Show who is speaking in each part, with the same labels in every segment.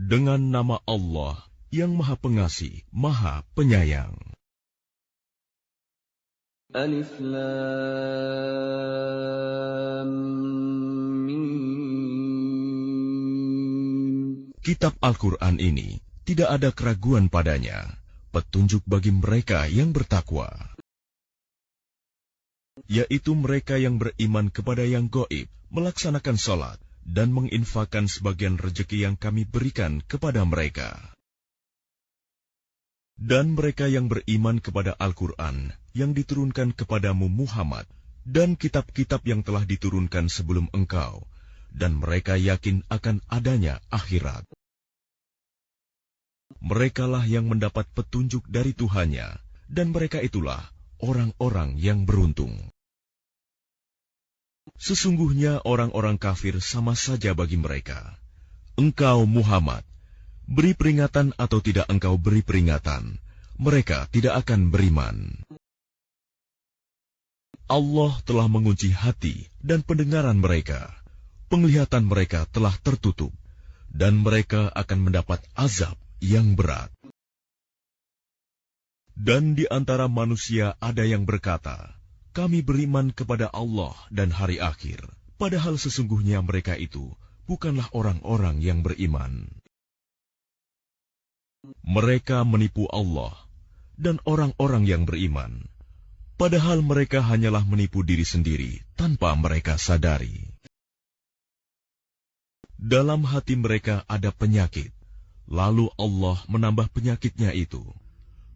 Speaker 1: Dengan nama Allah yang Maha Pengasih, Maha Penyayang.
Speaker 2: Alif Lam Mim.
Speaker 1: Kitab Al-Quran ini tidak ada keraguan padanya, petunjuk bagi mereka yang bertakwa, yaitu mereka yang beriman kepada yang gaib, melaksanakan salat, dan menginfakkan sebagian rezeki yang kami berikan kepada mereka. Dan mereka yang beriman kepada Al-Quran yang diturunkan kepadamu Muhammad, dan kitab-kitab yang telah diturunkan sebelum engkau, dan mereka yakin akan adanya akhirat. Merekalah yang mendapat petunjuk dari Tuhannya, dan mereka itulah orang-orang yang beruntung. Sesungguhnya orang-orang kafir sama saja bagi mereka. Engkau Muhammad, beri peringatan atau tidak engkau beri peringatan, mereka tidak akan beriman. Allah telah mengunci hati dan pendengaran mereka, penglihatan mereka telah tertutup, dan mereka akan mendapat azab yang berat. Dan di antara manusia ada yang berkata, kami beriman kepada Allah dan hari akhir, padahal sesungguhnya mereka itu bukanlah orang-orang yang beriman. Mereka menipu Allah dan orang-orang yang beriman, padahal mereka hanyalah menipu diri sendiri tanpa mereka sadari. Dalam hati mereka ada penyakit, lalu Allah menambah penyakitnya itu,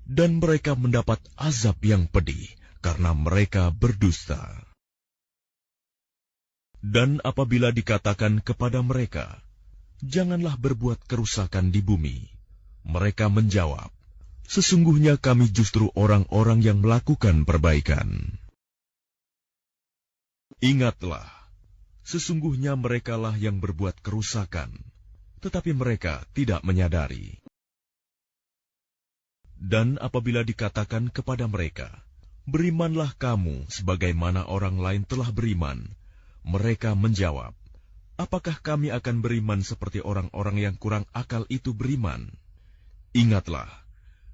Speaker 1: dan mereka mendapat azab yang pedih karena mereka berdusta. Dan apabila dikatakan kepada mereka, janganlah berbuat kerusakan di bumi, mereka menjawab, sesungguhnya kami justru orang-orang yang melakukan perbaikan. Ingatlah, sesungguhnya merekalah yang berbuat kerusakan, tetapi mereka tidak menyadari. Dan apabila dikatakan kepada mereka, berimanlah kamu sebagaimana orang lain telah beriman, mereka menjawab, apakah kami akan beriman seperti orang-orang yang kurang akal itu beriman? Ingatlah,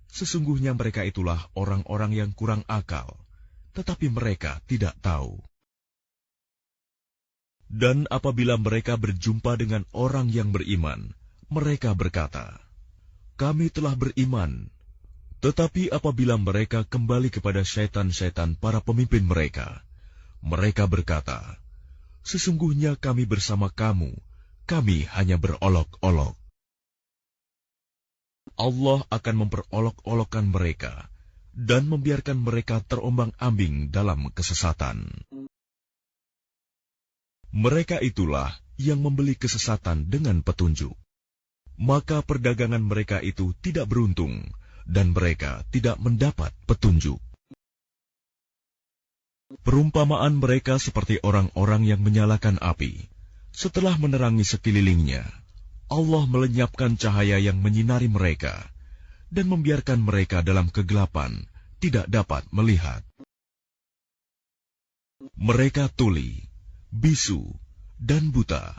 Speaker 1: sesungguhnya mereka itulah orang-orang yang kurang akal, tetapi mereka tidak tahu. Dan apabila mereka berjumpa dengan orang yang beriman, mereka berkata, kami telah beriman. Tetapi apabila mereka kembali kepada syaitan-syaitan para pemimpin mereka, mereka berkata, sesungguhnya kami bersama kamu, kami hanya berolok-olok. Allah akan memperolok-olokkan mereka dan membiarkan mereka terombang-ambing dalam kesesatan. Mereka itulah yang membeli kesesatan dengan petunjuk. Maka perdagangan mereka itu tidak beruntung, dan mereka tidak mendapat petunjuk. Perumpamaan mereka seperti orang-orang yang menyalakan api. Setelah menerangi sekelilingnya, Allah melenyapkan cahaya yang menyinari mereka, dan membiarkan mereka dalam kegelapan, tidak dapat melihat. Mereka tuli, bisu, dan buta,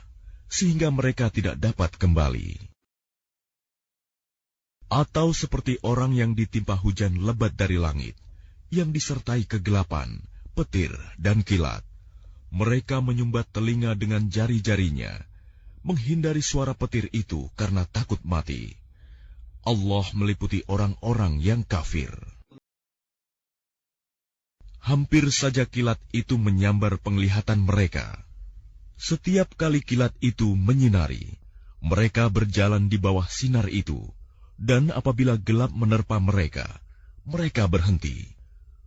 Speaker 1: sehingga mereka tidak dapat kembali. Atau seperti orang yang ditimpa hujan lebat dari langit, yang disertai kegelapan, petir, dan kilat. Mereka menyumbat telinga dengan jari-jarinya, menghindari suara petir itu karena takut mati. Allah meliputi orang-orang yang kafir. Hampir saja kilat itu menyambar penglihatan mereka. Setiap kali kilat itu menyinari, mereka berjalan di bawah sinar itu, dan apabila gelap menerpa mereka, mereka berhenti.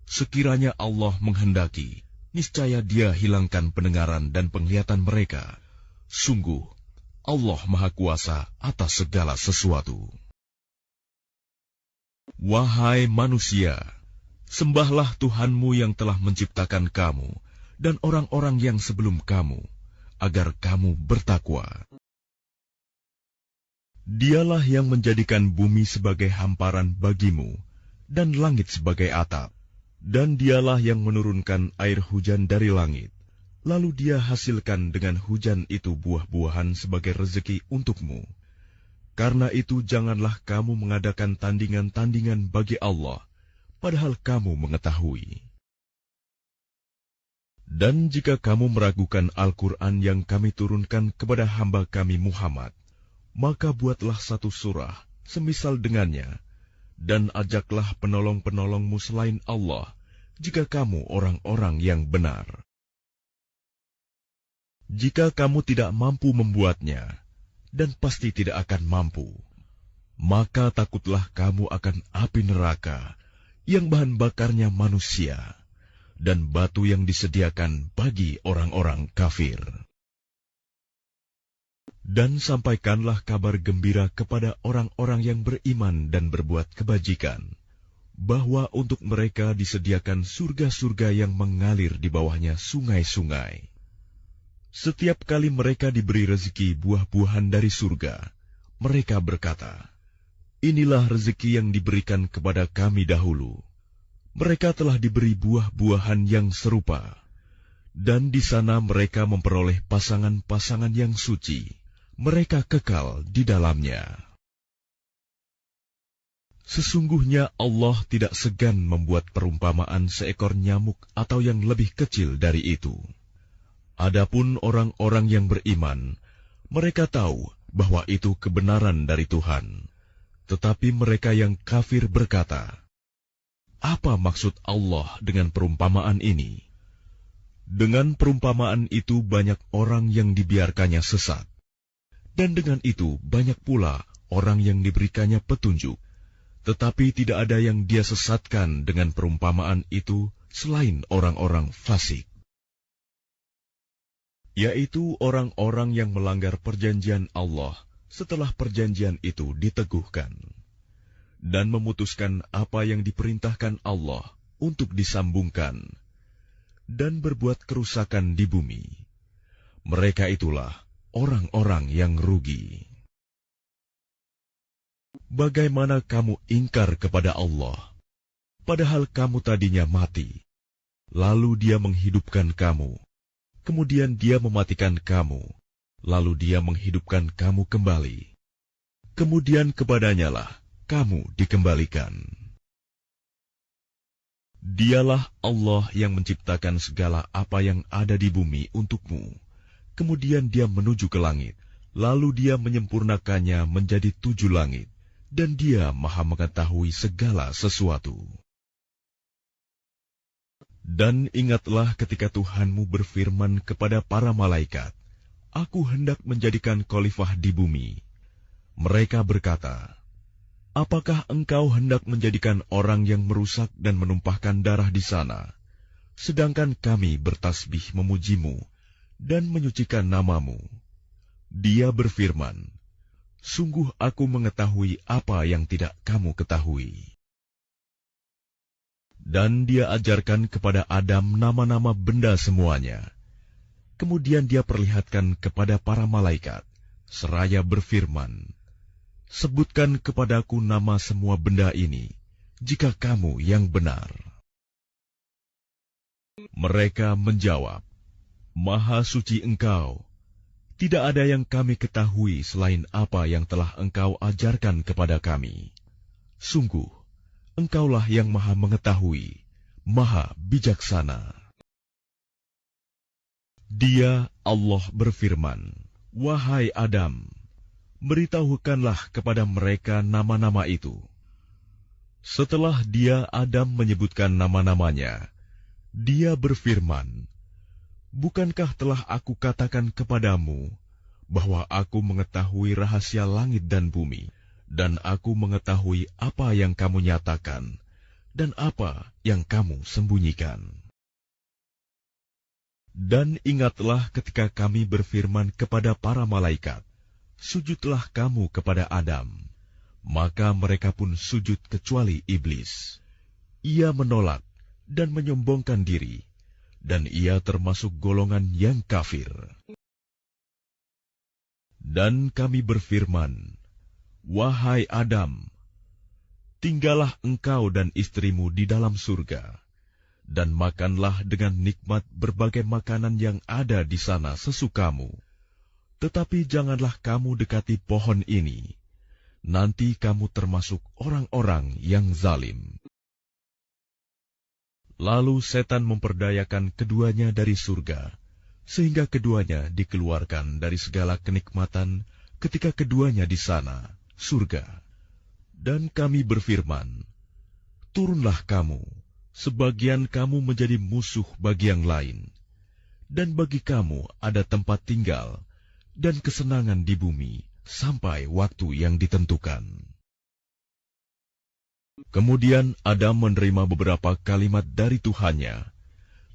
Speaker 1: Sekiranya Allah menghendaki, niscaya Dia hilangkan pendengaran dan penglihatan mereka. Sungguh, Allah Maha Kuasa atas segala sesuatu. Wahai manusia, sembahlah Tuhanmu yang telah menciptakan kamu dan orang-orang yang sebelum kamu, agar kamu bertakwa. Dialah yang menjadikan bumi sebagai hamparan bagimu, dan langit sebagai atap. Dan Dialah yang menurunkan air hujan dari langit. Lalu Dia hasilkan dengan hujan itu buah-buahan sebagai rezeki untukmu. Karena itu janganlah kamu mengadakan tandingan-tandingan bagi Allah, padahal kamu mengetahui. Dan jika kamu meragukan Al-Quran yang kami turunkan kepada hamba kami Muhammad, maka buatlah satu surah semisal dengannya, dan ajaklah penolong-penolongmu selain Allah, jika kamu orang-orang yang benar. Jika kamu tidak mampu membuatnya, dan pasti tidak akan mampu, maka takutlah kamu akan api neraka yang bahan bakarnya manusia dan batu yang disediakan bagi orang-orang kafir. Dan sampaikanlah kabar gembira kepada orang-orang yang beriman dan berbuat kebajikan, bahwa untuk mereka disediakan surga-surga yang mengalir di bawahnya sungai-sungai. Setiap kali mereka diberi rezeki buah-buahan dari surga, mereka berkata, "Inilah rezeki yang diberikan kepada kami dahulu." Mereka telah diberi buah-buahan yang serupa, dan di sana mereka memperoleh pasangan-pasangan yang suci. Mereka kekal di dalamnya. Sesungguhnya Allah tidak segan membuat perumpamaan seekor nyamuk atau yang lebih kecil dari itu. Adapun orang-orang yang beriman, mereka tahu bahwa itu kebenaran dari Tuhan. Tetapi mereka yang kafir berkata, "Apa maksud Allah dengan perumpamaan ini?" Dengan perumpamaan itu banyak orang yang dibiarkannya sesat. Dan dengan itu banyak pula orang yang diberikannya petunjuk. Tetapi tidak ada yang dia sesatkan dengan perumpamaan itu selain orang-orang fasik, yaitu orang-orang yang melanggar perjanjian Allah setelah perjanjian itu diteguhkan, dan memutuskan apa yang diperintahkan Allah untuk disambungkan, dan berbuat kerusakan di bumi. Mereka itulah orang-orang yang rugi. Bagaimana kamu ingkar kepada Allah, padahal kamu tadinya mati, lalu Dia menghidupkan kamu, kemudian Dia mematikan kamu, lalu Dia menghidupkan kamu kembali, kemudian kepadanya-lah kamu dikembalikan. Dialah Allah yang menciptakan segala apa yang ada di bumi untukmu, kemudian Dia menuju ke langit, lalu Dia menyempurnakannya menjadi 7 langit, dan Dia Maha mengetahui segala sesuatu. Dan ingatlah ketika Tuhanmu berfirman kepada para malaikat, "Aku hendak menjadikan khalifah di bumi." Mereka berkata, "Apakah engkau hendak menjadikan orang yang merusak dan menumpahkan darah di sana, sedangkan kami bertasbih memujimu dan menyucikan namamu?" Dia berfirman, "Sungguh aku mengetahui apa yang tidak kamu ketahui." Dan Dia ajarkan kepada Adam nama-nama benda semuanya. Kemudian Dia perlihatkan kepada para malaikat, seraya berfirman, "Sebutkan kepadaku nama semua benda ini, jika kamu yang benar." Mereka menjawab, "Maha suci Engkau. Tidak ada yang kami ketahui selain apa yang telah Engkau ajarkan kepada kami. Sungguh, Engkaulah yang Maha mengetahui, Maha bijaksana." Dia, Allah berfirman, "Wahai Adam, beritahukanlah kepada mereka nama-nama itu." Setelah Dia, Adam, menyebutkan nama-namanya, Dia berfirman, "Bukankah telah aku katakan kepadamu bahwa aku mengetahui rahasia langit dan bumi, dan aku mengetahui apa yang kamu nyatakan dan apa yang kamu sembunyikan?" Dan ingatlah ketika kami berfirman kepada para malaikat, "Sujudlah kamu kepada Adam." Maka mereka pun sujud kecuali iblis. Ia menolak dan menyombongkan diri, dan ia termasuk golongan yang kafir. Dan kami berfirman, "Wahai Adam, tinggallah engkau dan istrimu di dalam surga, dan makanlah dengan nikmat berbagai makanan yang ada di sana sesukamu. Tetapi janganlah kamu dekati pohon ini, nanti kamu termasuk orang-orang yang zalim. Lalu setan memperdayakan keduanya dari surga, sehingga keduanya dikeluarkan dari segala kenikmatan ketika keduanya di sana, surga. Dan kami berfirman, turunlah kamu, sebagian kamu menjadi musuh bagi yang lain, dan bagi kamu ada tempat tinggal dan kesenangan di bumi sampai waktu yang ditentukan. Kemudian Adam menerima beberapa kalimat dari Tuhannya,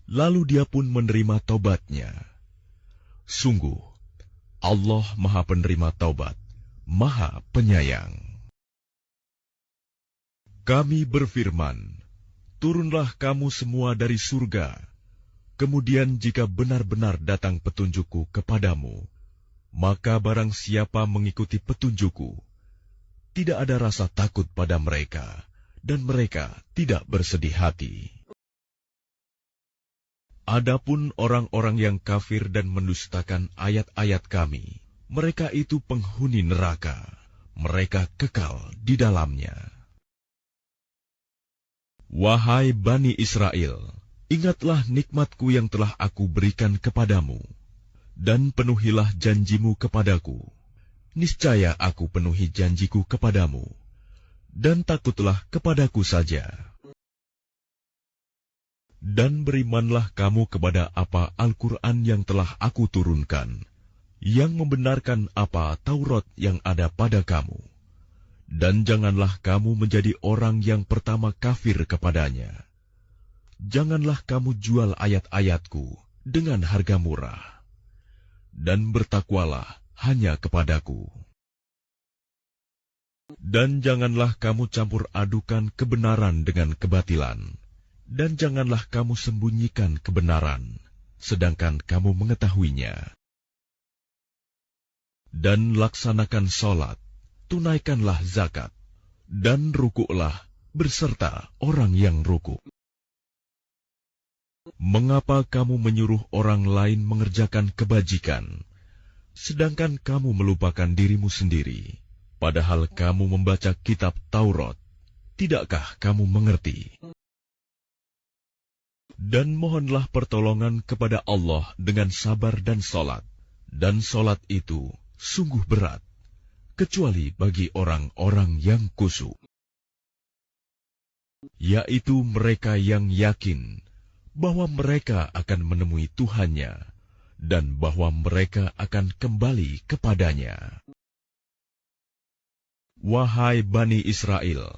Speaker 1: lalu dia pun menerima taubatnya. Sungguh, Allah Maha Penerima Taubat, Maha Penyayang. Kami berfirman, turunlah kamu semua dari surga. Kemudian jika benar-benar datang petunjukku kepadamu, maka barang siapa mengikuti petunjukku, tidak ada rasa takut pada mereka, dan mereka tidak bersedih hati. Adapun orang-orang yang kafir dan mendustakan ayat-ayat kami, mereka itu penghuni neraka, mereka kekal di dalamnya. Wahai Bani Israel, ingatlah nikmatku yang telah aku berikan kepadamu, dan penuhilah janjimu kepadaku. Niscaya aku penuhi janjiku kepadamu, dan takutlah kepadaku saja. Dan berimanlah kamu kepada apa Al-Quran yang telah aku turunkan, yang membenarkan apa Taurat yang ada pada kamu. Dan janganlah kamu menjadi orang yang pertama kafir kepadanya. Janganlah kamu jual ayat-ayatku dengan harga murah. Dan bertakwalah hanya kepadaku. Dan janganlah kamu campur adukan kebenaran dengan kebatilan, dan janganlah kamu sembunyikan kebenaran, sedangkan kamu mengetahuinya. Dan laksanakan sholat, tunaikanlah zakat, dan rukuklah berserta orang yang rukuk. Mengapa kamu menyuruh orang lain mengerjakan kebajikan, sedangkan kamu melupakan dirimu sendiri, padahal kamu membaca kitab Taurat? Tidakkah kamu mengerti? Dan mohonlah pertolongan kepada Allah dengan sabar dan sholat, dan sholat itu sungguh berat, kecuali bagi orang-orang yang khusyuk, yaitu mereka yang yakin bahwa mereka akan menemui Tuhannya, dan bahwa mereka akan kembali kepadanya. Wahai Bani Israel,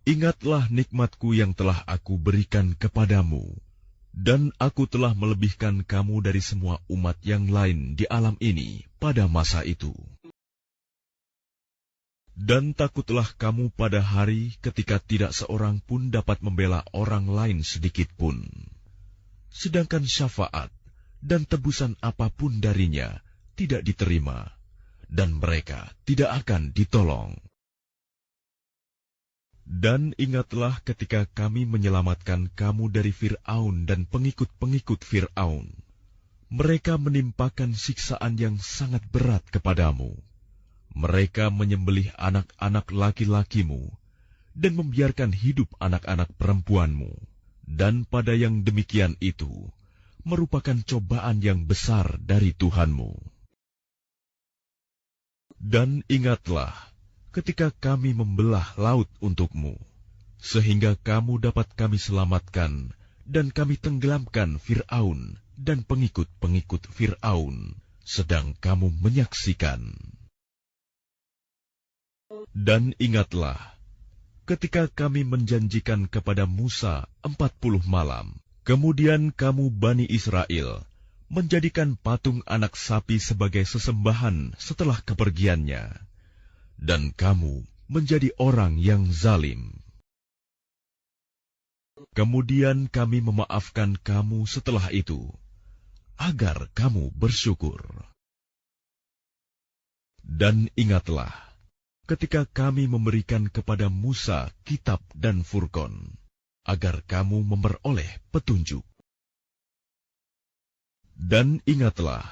Speaker 1: ingatlah nikmatku yang telah aku berikan kepadamu, dan aku telah melebihkan kamu dari semua umat yang lain di alam ini pada masa itu. Dan takutlah kamu pada hari ketika tidak seorang pun dapat membela orang lain sedikit pun, sedangkan syafaat dan tebusan apapun darinya tidak diterima, dan mereka tidak akan ditolong. Dan ingatlah ketika kami menyelamatkan kamu dari Fir'aun dan pengikut-pengikut Fir'aun. Mereka menimpakan siksaan yang sangat berat kepadamu. Mereka menyembelih anak-anak laki-lakimu dan membiarkan hidup anak-anak perempuanmu. Dan pada yang demikian itu merupakan cobaan yang besar dari Tuhanmu. Dan ingatlah ketika kami membelah laut untukmu, sehingga kamu dapat kami selamatkan dan kami tenggelamkan Fir'aun dan pengikut-pengikut Fir'aun, sedang kamu menyaksikan. Dan ingatlah ketika kami menjanjikan kepada Musa 40 malam, kemudian kamu Bani Israel menjadikan patung anak sapi sebagai sesembahan setelah kepergiannya, dan kamu menjadi orang yang zalim. Kemudian kami memaafkan kamu setelah itu, agar kamu bersyukur. Dan ingatlah ketika kami memberikan kepada Musa kitab dan Furqan, agar kamu memperoleh petunjuk. Dan ingatlah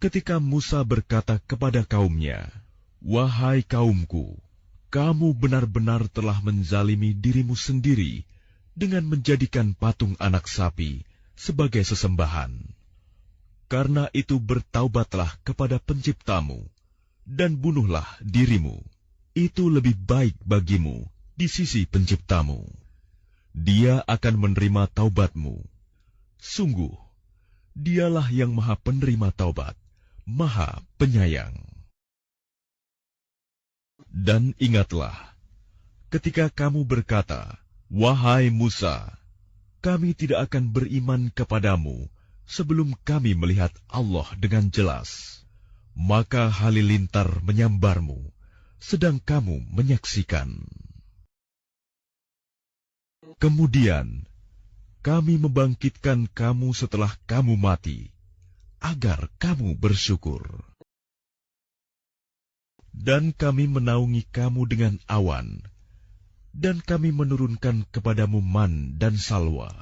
Speaker 1: ketika Musa berkata kepada kaumnya, Wahai kaumku, kamu benar-benar telah menzalimi dirimu sendiri dengan menjadikan patung anak sapi sebagai sesembahan. Karena itu bertaubatlah kepada Penciptamu, dan bunuhlah dirimu. Itu lebih baik bagimu di sisi Penciptamu. Dia akan menerima taubatmu. Sungguh, Dialah yang Maha Penerima Taubat, Maha Penyayang. Dan ingatlah, ketika kamu berkata, "Wahai Musa, kami tidak akan beriman kepadamu sebelum kami melihat Allah dengan jelas." Maka halilintar menyambarmu, sedang kamu menyaksikan. Kemudian, kami membangkitkan kamu setelah kamu mati, agar kamu bersyukur. Dan kami menaungi kamu dengan awan, dan kami menurunkan kepadamu man dan salwa.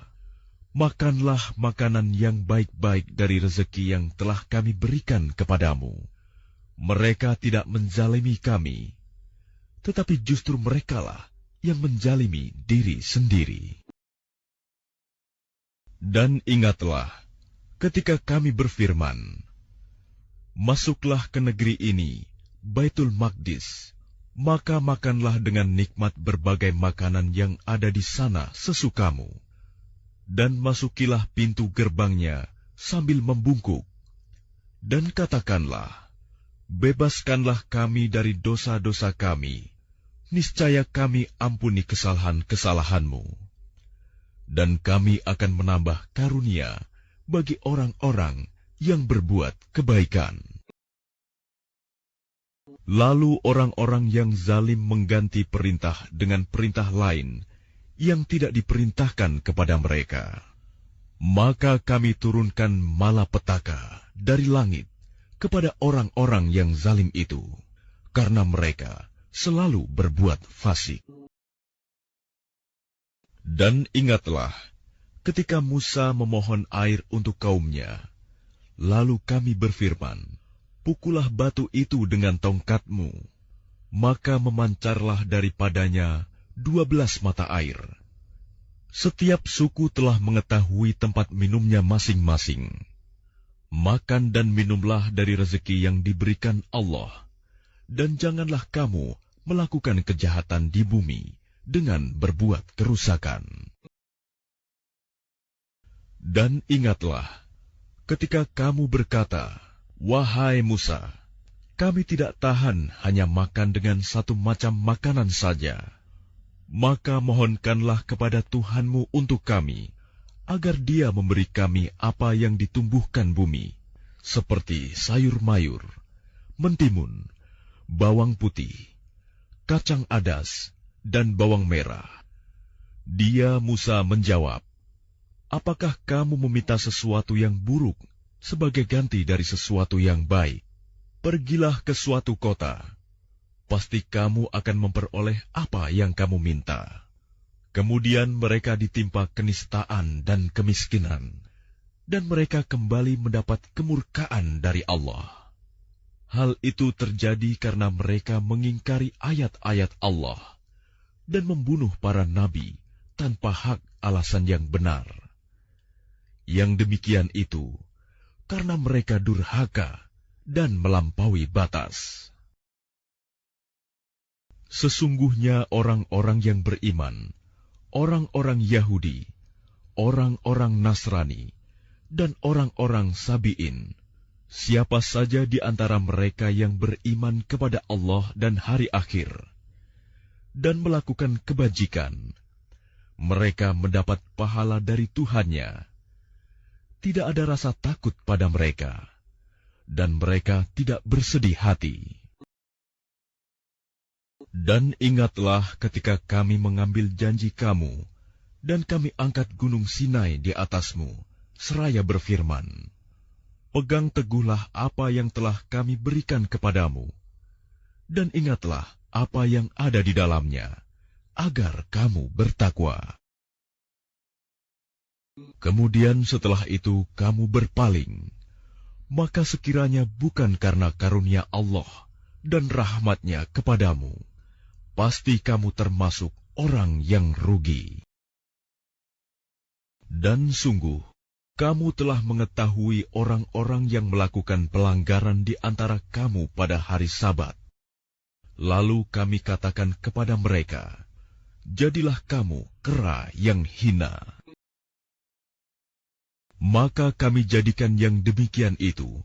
Speaker 1: Makanlah makanan yang baik-baik dari rezeki yang telah kami berikan kepadamu. Mereka tidak menzalimi kami, tetapi justru merekalah yang menzalimi diri sendiri. Dan ingatlah, ketika kami berfirman, "Masuklah ke negeri ini, Baitul Maqdis, maka makanlah dengan nikmat berbagai makanan yang ada di sana sesukamu. Dan masukilah pintu gerbangnya sambil membungkuk. Dan katakanlah, bebaskanlah kami dari dosa-dosa kami, niscaya kami ampuni kesalahan-kesalahanmu. Dan kami akan menambah karunia bagi orang-orang yang berbuat kebaikan." Lalu orang-orang yang zalim mengganti perintah dengan perintah lain yang tidak diperintahkan kepada mereka. Maka kami turunkan malapetaka dari langit kepada orang-orang yang zalim itu, karena mereka selalu berbuat fasik. Dan ingatlah, ketika Musa memohon air untuk kaumnya, lalu kami berfirman, "Pukullah batu itu dengan tongkatmu," maka memancarlah daripadanya 12 mata air. Setiap suku telah mengetahui tempat minumnya masing-masing. Makan dan minumlah dari rezeki yang diberikan Allah, dan janganlah kamu melakukan kejahatan di bumi dengan berbuat kerusakan. Dan ingatlah, ketika kamu berkata, "Wahai Musa, kami tidak tahan hanya makan dengan satu macam makanan saja. Maka mohonkanlah kepada Tuhanmu untuk kami, agar Dia memberi kami apa yang ditumbuhkan bumi, seperti sayur mayur, mentimun, bawang putih, kacang adas, dan bawang merah." Dia Musa menjawab, "Apakah kamu meminta sesuatu yang buruk sebagai ganti dari sesuatu yang baik? Pergilah ke suatu kota. Pasti kamu akan memperoleh apa yang kamu minta." Kemudian mereka ditimpa kenistaan dan kemiskinan, dan mereka kembali mendapat kemurkaan dari Allah. Hal itu terjadi karena mereka mengingkari ayat-ayat Allah dan membunuh para nabi tanpa hak alasan yang benar. Yang demikian itu karena mereka durhaka dan melampaui batas. Sesungguhnya orang-orang yang beriman, orang-orang Yahudi, orang-orang Nasrani, dan orang-orang Sabi'in, siapa saja di antara mereka yang beriman kepada Allah dan hari akhir, dan melakukan kebajikan, mereka mendapat pahala dari Tuhannya. Tidak ada rasa takut pada mereka, dan mereka tidak bersedih hati. Dan ingatlah ketika kami mengambil janji kamu, dan kami angkat gunung Sinai di atasmu, seraya berfirman, "Pegang teguhlah apa yang telah kami berikan kepadamu, dan ingatlah apa yang ada di dalamnya, agar kamu bertakwa." Kemudian setelah itu kamu berpaling, maka sekiranya bukan karena karunia Allah dan rahmat-Nya kepadamu, pasti kamu termasuk orang yang rugi. Dan sungguh, kamu telah mengetahui orang-orang yang melakukan pelanggaran di antara kamu pada hari Sabat. Lalu kami katakan kepada mereka, jadilah kamu kera yang hina. Maka kami jadikan yang demikian itu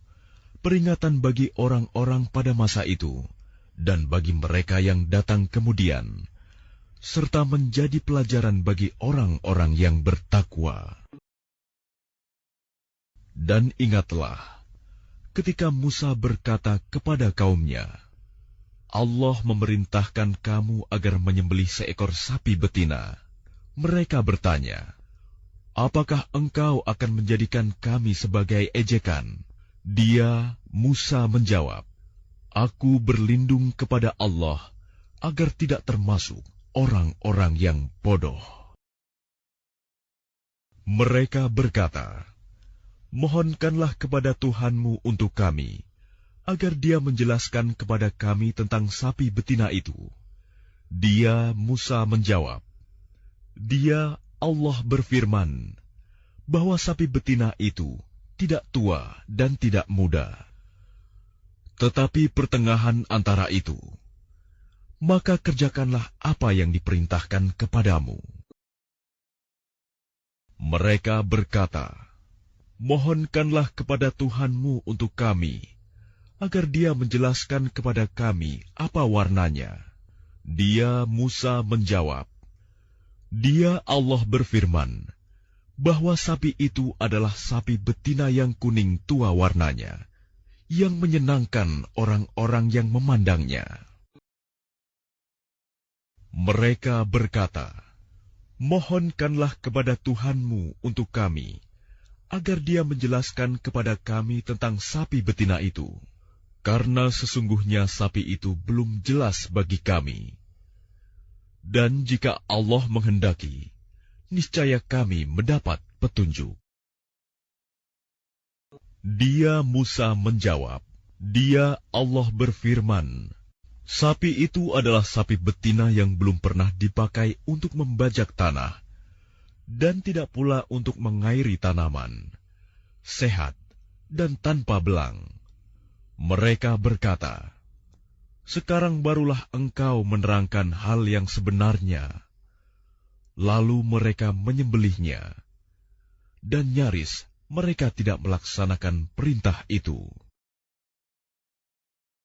Speaker 1: peringatan bagi orang-orang pada masa itu, dan bagi mereka yang datang kemudian, serta menjadi pelajaran bagi orang-orang yang bertakwa. Dan ingatlah, ketika Musa berkata kepada kaumnya, Allah memerintahkan kamu agar menyembelih seekor sapi betina. Mereka bertanya, apakah engkau akan menjadikan kami sebagai ejekan? Dia, Musa, menjawab, aku berlindung kepada Allah agar tidak termasuk orang-orang yang bodoh. Mereka berkata, mohonkanlah kepada Tuhanmu untuk kami, agar Dia menjelaskan kepada kami tentang sapi betina itu. Dia, Musa, menjawab, Dia, Allah berfirman, bahwa sapi betina itu tidak tua dan tidak muda, tetapi pertengahan antara itu. Maka kerjakanlah apa yang diperintahkan kepadamu. Mereka berkata, mohonkanlah kepada Tuhanmu untuk kami, agar Dia menjelaskan kepada kami apa warnanya. Dia, Musa, menjawab, Dia, Allah berfirman, bahwa sapi itu adalah sapi betina yang kuning tua warnanya, yang menyenangkan orang-orang yang memandangnya. Mereka berkata, mohonkanlah kepada Tuhanmu untuk kami, agar Dia menjelaskan kepada kami tentang sapi betina itu, karena sesungguhnya sapi itu belum jelas bagi kami. Dan jika Allah menghendaki, niscaya kami mendapat petunjuk. Dia, Musa, menjawab, Dia, Allah berfirman, sapi itu adalah sapi betina yang belum pernah dipakai untuk membajak tanah, dan tidak pula untuk mengairi tanaman, sehat dan tanpa belang. Mereka berkata, sekarang barulah engkau menerangkan hal yang sebenarnya. Lalu mereka menyembelihnya, dan nyaris mereka tidak melaksanakan perintah itu.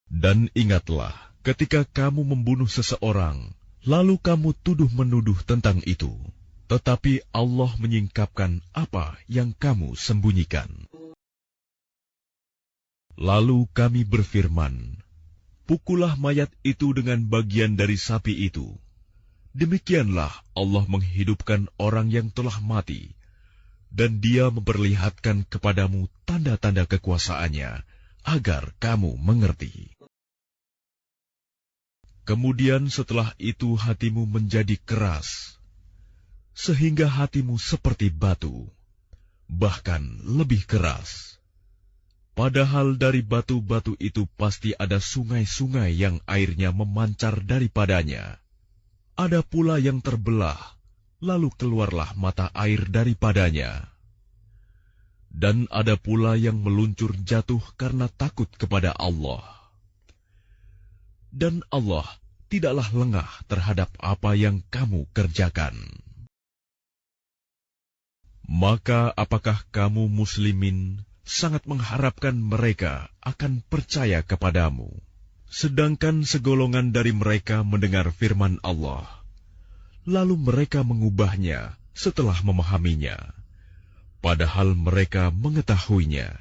Speaker 1: Dan ingatlah, ketika kamu membunuh seseorang, lalu kamu tuduh-menuduh tentang itu, tetapi Allah menyingkapkan apa yang kamu sembunyikan. Lalu kami berfirman, pukullah mayat itu dengan bagian dari sapi itu. Demikianlah Allah menghidupkan orang yang telah mati, dan Dia memperlihatkan kepadamu tanda-tanda kekuasaannya, agar kamu mengerti. Kemudian setelah itu hatimu menjadi keras, sehingga hatimu seperti batu, bahkan lebih keras. Padahal dari batu-batu itu pasti ada sungai-sungai yang airnya memancar daripadanya. Ada pula yang terbelah, lalu keluarlah mata air daripadanya. Dan ada pula yang meluncur jatuh karena takut kepada Allah. Dan Allah tidaklah lengah terhadap apa yang kamu kerjakan. Maka apakah kamu muslimin sangat mengharapkan mereka akan percaya kepadamu? Sedangkan segolongan dari mereka mendengar firman Allah, lalu mereka mengubahnya setelah memahaminya, padahal mereka mengetahuinya.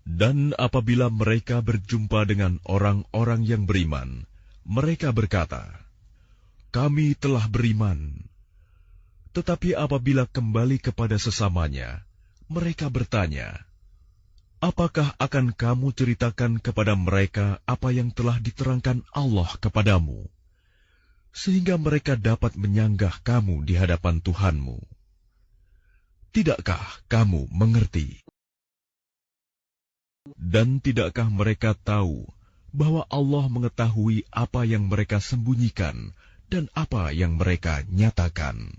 Speaker 1: Dan apabila mereka berjumpa dengan orang-orang yang beriman, mereka berkata, kami telah beriman. Tetapi apabila kembali kepada sesamanya, mereka bertanya, apakah akan kamu ceritakan kepada mereka apa yang telah diterangkan Allah kepadamu, sehingga mereka dapat menyanggah kamu di hadapan Tuhanmu? Tidakkah kamu mengerti? Dan tidakkah mereka tahu bahwa Allah mengetahui apa yang mereka sembunyikan dan apa yang mereka nyatakan.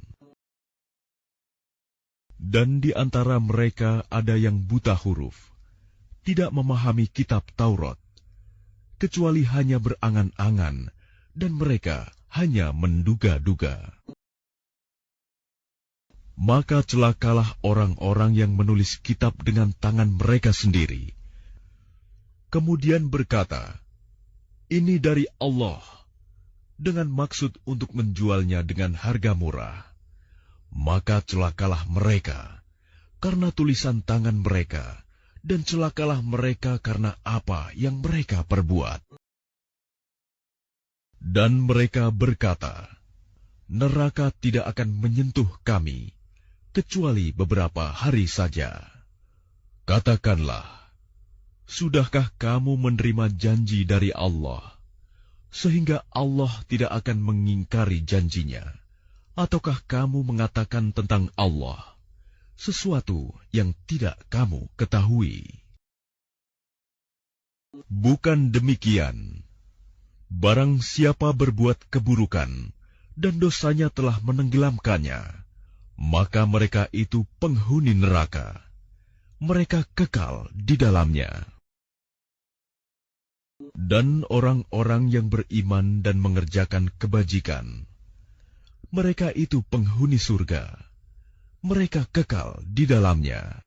Speaker 1: Dan di antara mereka ada yang buta huruf, tidak memahami kitab Taurat, kecuali hanya berangan-angan, dan mereka hanya menduga-duga. Maka celakalah orang-orang yang menulis kitab dengan tangan mereka sendiri, kemudian berkata, "Ini dari Allah," dengan maksud untuk menjualnya dengan harga murah. Maka celakalah mereka karena tulisan tangan mereka, dan celakalah mereka karena apa yang mereka perbuat. Dan mereka berkata, "Neraka tidak akan menyentuh kami, kecuali beberapa hari saja." Katakanlah, sudahkah kamu menerima janji dari Allah, sehingga Allah tidak akan mengingkari janjinya? Ataukah kamu mengatakan tentang Allah sesuatu yang tidak kamu ketahui? Bukan demikian. Barang siapa berbuat keburukan dan dosanya telah menenggelamkannya, maka mereka itu penghuni neraka. Mereka kekal di dalamnya. Dan orang-orang yang beriman dan mengerjakan kebajikan, mereka itu penghuni surga. Mereka kekal di dalamnya.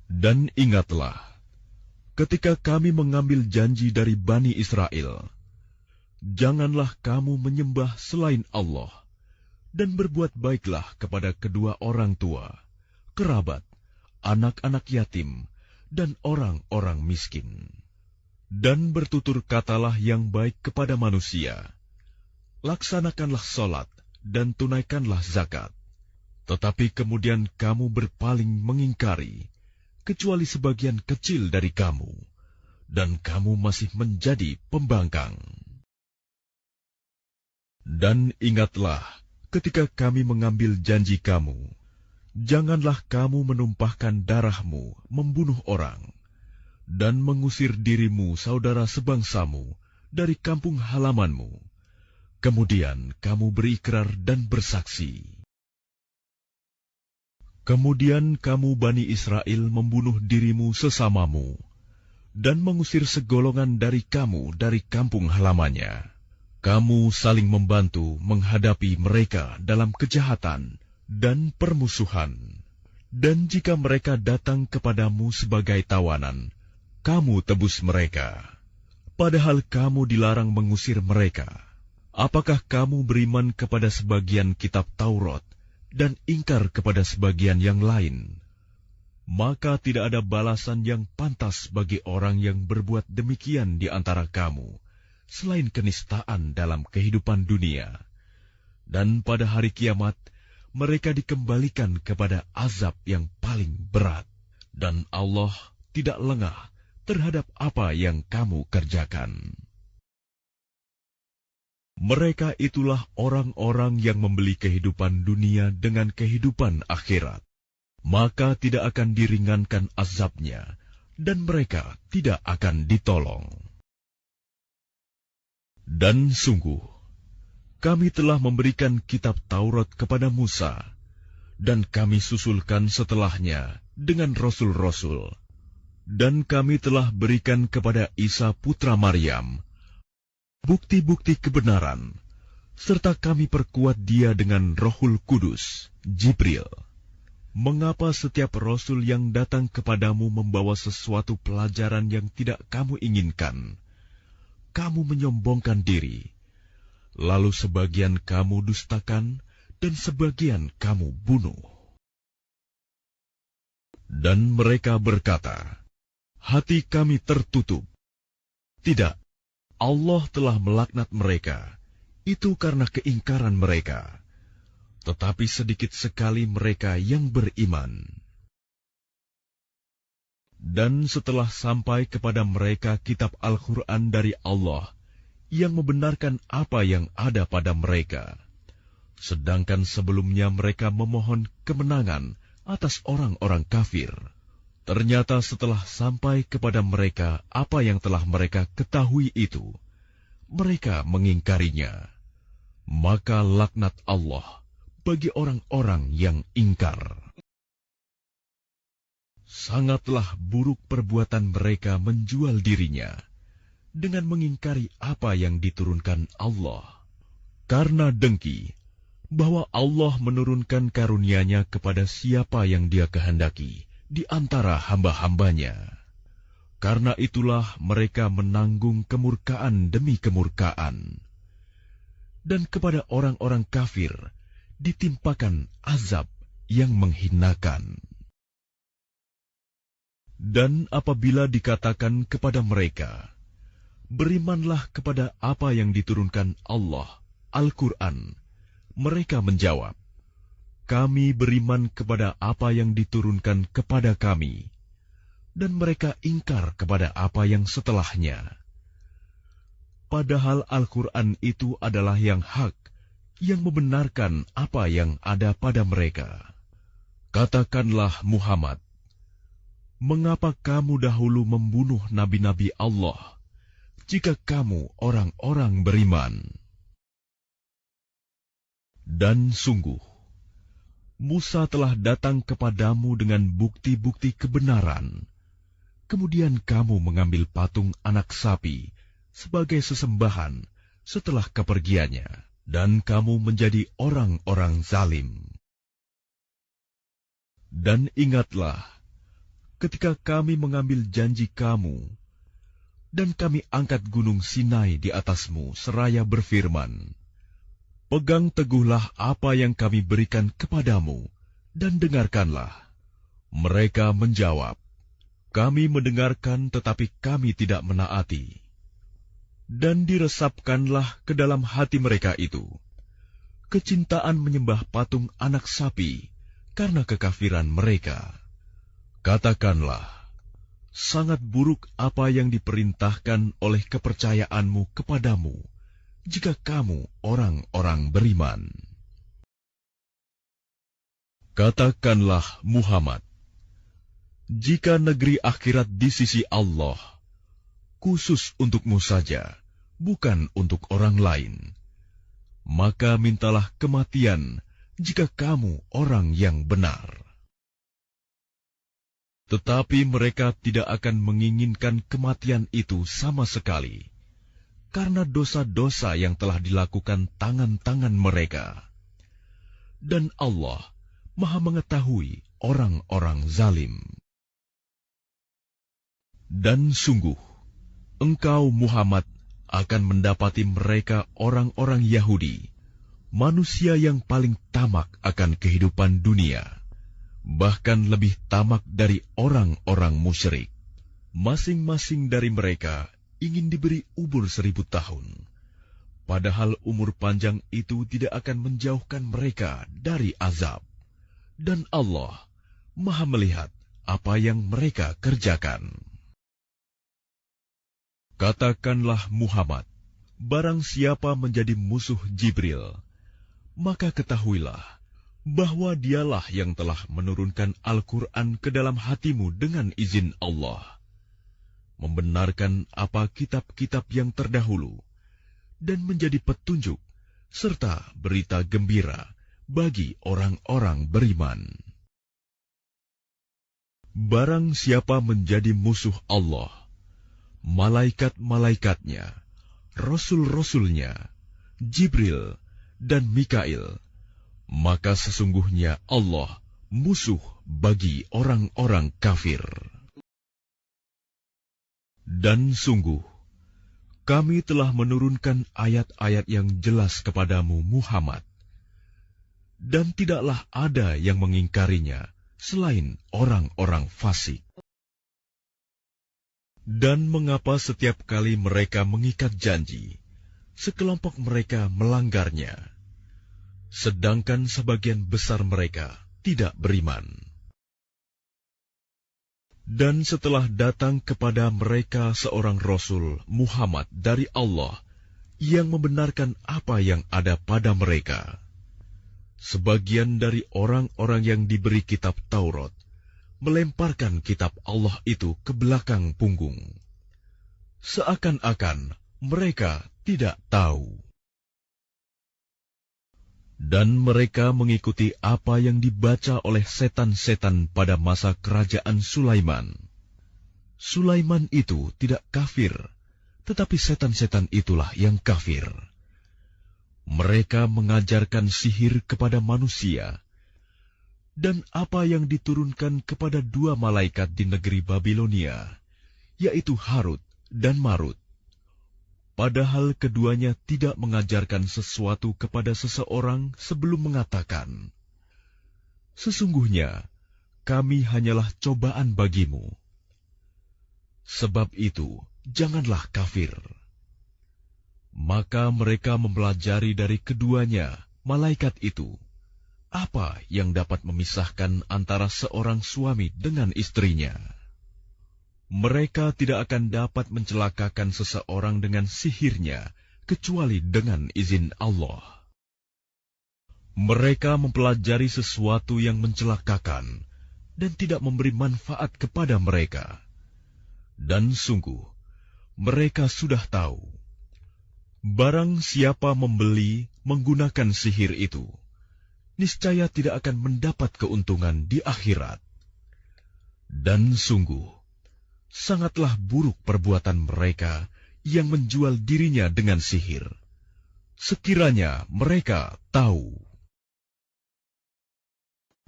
Speaker 1: Dan ingatlah, ketika kami mengambil janji dari Bani Israel, janganlah kamu menyembah selain Allah, dan berbuat baiklah kepada kedua orang tua, kerabat, anak-anak yatim, dan orang-orang miskin. Dan bertutur katalah yang baik kepada manusia. Laksanakanlah sholat dan tunaikanlah zakat. Tetapi kemudian kamu berpaling mengingkari, kecuali sebagian kecil dari kamu, dan kamu masih menjadi pembangkang. Dan ingatlah ketika kami mengambil janji kamu, janganlah kamu menumpahkan darahmu membunuh orang, dan mengusir dirimu saudara sebangsamu dari kampung halamanmu. Kemudian kamu berikrar dan bersaksi. Kemudian kamu Bani Israel membunuh dirimu sesamamu, dan mengusir segolongan dari kamu dari kampung halamannya. Kamu saling membantu menghadapi mereka dalam kejahatan dan permusuhan. Dan jika mereka datang kepadamu sebagai tawanan, kamu tebus mereka, padahal kamu dilarang mengusir mereka. Apakah kamu beriman kepada sebagian kitab Taurat dan ingkar kepada sebagian yang lain? Maka tidak ada balasan yang pantas bagi orang yang berbuat demikian di antara kamu, selain kenistaan dalam kehidupan dunia. Dan pada hari kiamat, mereka dikembalikan kepada azab yang paling berat. Dan Allah tidak lengah terhadap apa yang kamu kerjakan. Mereka itulah orang-orang yang membeli kehidupan dunia dengan kehidupan akhirat. Maka tidak akan diringankan azabnya, dan mereka tidak akan ditolong. Dan sungguh, kami telah memberikan kitab Taurat kepada Musa, dan kami susulkan setelahnya dengan rasul-rasul. Dan kami telah berikan kepada Isa putra Maryam bukti-bukti kebenaran, serta kami perkuat dia dengan Rohul Kudus, Jibril. Mengapa setiap rasul yang datang kepadamu membawa sesuatu pelajaran yang tidak kamu inginkan, kamu menyombongkan diri, lalu sebagian kamu dustakan, dan sebagian kamu bunuh? Dan mereka berkata, hati kami tertutup. Tidak, Allah telah melaknat mereka, itu karena keingkaran mereka. Tetapi sedikit sekali mereka yang beriman. Dan setelah sampai kepada mereka kitab Al-Quran dari Allah, yang membenarkan apa yang ada pada mereka, sedangkan sebelumnya mereka memohon kemenangan atas orang-orang kafir, Ternyata setelah sampai kepada mereka apa yang telah mereka ketahui itu, mereka mengingkarinya. Maka laknat Allah bagi orang-orang yang ingkar. Sangatlah buruk perbuatan mereka menjual dirinya dengan mengingkari apa yang diturunkan Allah. Karena dengki bahwa Allah menurunkan karunia-Nya kepada siapa yang Dia kehendaki di antara hamba-hambanya. Karena itulah mereka menanggung kemurkaan demi kemurkaan. Dan kepada orang-orang kafir ditimpakan azab yang menghinakan. Dan apabila dikatakan kepada mereka, berimanlah kepada apa yang diturunkan Allah, Al-Quran, mereka menjawab, kami beriman kepada apa yang diturunkan kepada kami, dan mereka ingkar kepada apa yang setelahnya. Padahal Al-Quran itu adalah yang hak, yang membenarkan apa yang ada pada mereka. Katakanlah Muhammad, mengapa kamu dahulu membunuh nabi-nabi Allah, jika kamu orang-orang beriman? Dan sungguh, Musa telah datang kepadamu dengan bukti-bukti kebenaran. Kemudian kamu mengambil patung anak sapi sebagai sesembahan setelah kepergiannya, dan kamu menjadi orang-orang zalim. Dan ingatlah, ketika kami mengambil janji kamu, dan kami angkat gunung Sinai di atasmu seraya berfirman, pegang teguhlah apa yang kami berikan kepadamu, dan dengarkanlah. Mereka menjawab, kami mendengarkan tetapi kami tidak menaati. Dan diresapkanlah ke dalam hati mereka itu kecintaan menyembah patung anak sapi karena kekafiran mereka. Katakanlah, sangat buruk apa yang diperintahkan oleh kepercayaanmu kepadamu, jika kamu orang-orang beriman. Katakanlah Muhammad, jika negeri akhirat di sisi Allah, khusus untukmu saja, bukan untuk orang lain, maka mintalah kematian jika kamu orang yang benar. Tetapi mereka tidak akan menginginkan kematian itu sama sekali, karena dosa-dosa yang telah dilakukan tangan-tangan mereka. Dan Allah Maha mengetahui orang-orang zalim. Dan sungguh, engkau Muhammad akan mendapati mereka orang-orang Yahudi, manusia yang paling tamak akan kehidupan dunia, bahkan lebih tamak dari orang-orang musyrik. Masing-masing dari mereka ingin diberi umur 1000 tahun, padahal umur panjang itu tidak akan menjauhkan mereka dari azab. Dan Allah Maha melihat apa yang mereka kerjakan. Katakanlah Muhammad, barang siapa menjadi musuh Jibril, maka ketahuilah bahwa dialah yang telah menurunkan Al-Quran ke dalam hatimu dengan izin Allah, membenarkan apa kitab-kitab yang terdahulu, dan menjadi petunjuk serta berita gembira bagi orang-orang beriman. Barang siapa menjadi musuh Allah, malaikat-malaikatnya, rasul-rasulnya, Jibril dan Mikail, maka sesungguhnya Allah musuh bagi orang-orang kafir. Dan sungguh, kami telah menurunkan ayat-ayat yang jelas kepadamu Muhammad, dan tidaklah ada yang mengingkarinya selain orang-orang fasik. Dan mengapa setiap kali mereka mengikat janji, sekelompok mereka melanggarnya, sedangkan sebagian besar mereka tidak beriman? Dan setelah datang kepada mereka seorang Rasul Muhammad dari Allah yang membenarkan apa yang ada pada mereka, sebagian dari orang-orang yang diberi kitab Taurat melemparkan kitab Allah itu ke belakang punggung, seakan-akan mereka tidak tahu. Dan mereka mengikuti apa yang dibaca oleh setan-setan pada masa kerajaan Sulaiman. Sulaiman itu tidak kafir, tetapi setan-setan itulah yang kafir. Mereka mengajarkan sihir kepada manusia, dan apa yang diturunkan kepada dua malaikat di negeri Babilonia, yaitu Harut dan Marut. Padahal keduanya tidak mengajarkan sesuatu kepada seseorang sebelum mengatakan, "Sesungguhnya kami hanyalah cobaan bagimu." Sebab itu, janganlah kafir. Maka mereka mempelajari dari keduanya, malaikat itu, apa yang dapat memisahkan antara seorang suami dengan istrinya. Mereka tidak akan dapat mencelakakan seseorang dengan sihirnya, kecuali dengan izin Allah. Mereka mempelajari sesuatu yang mencelakakan, dan tidak memberi manfaat kepada mereka. Dan sungguh, mereka sudah tahu, barang siapa membeli menggunakan sihir itu, niscaya tidak akan mendapat keuntungan di akhirat. Dan sungguh, sangatlah buruk perbuatan mereka yang menjual dirinya dengan sihir, sekiranya mereka tahu.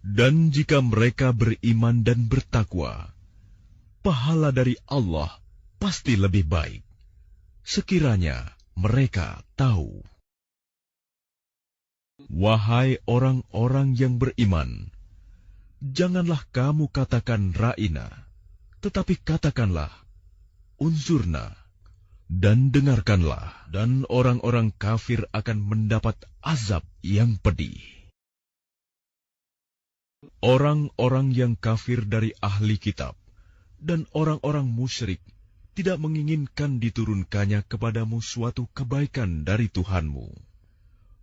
Speaker 1: Dan jika mereka beriman dan bertakwa, pahala dari Allah pasti lebih baik, sekiranya mereka tahu. Wahai orang-orang yang beriman, janganlah kamu katakan ra'ina, tetapi katakanlah, unzurna, dan dengarkanlah, dan orang-orang kafir akan mendapat azab yang pedih. Orang-orang yang kafir dari ahli kitab dan orang-orang musyrik tidak menginginkan diturunkannya kepadamu suatu kebaikan dari Tuhanmu.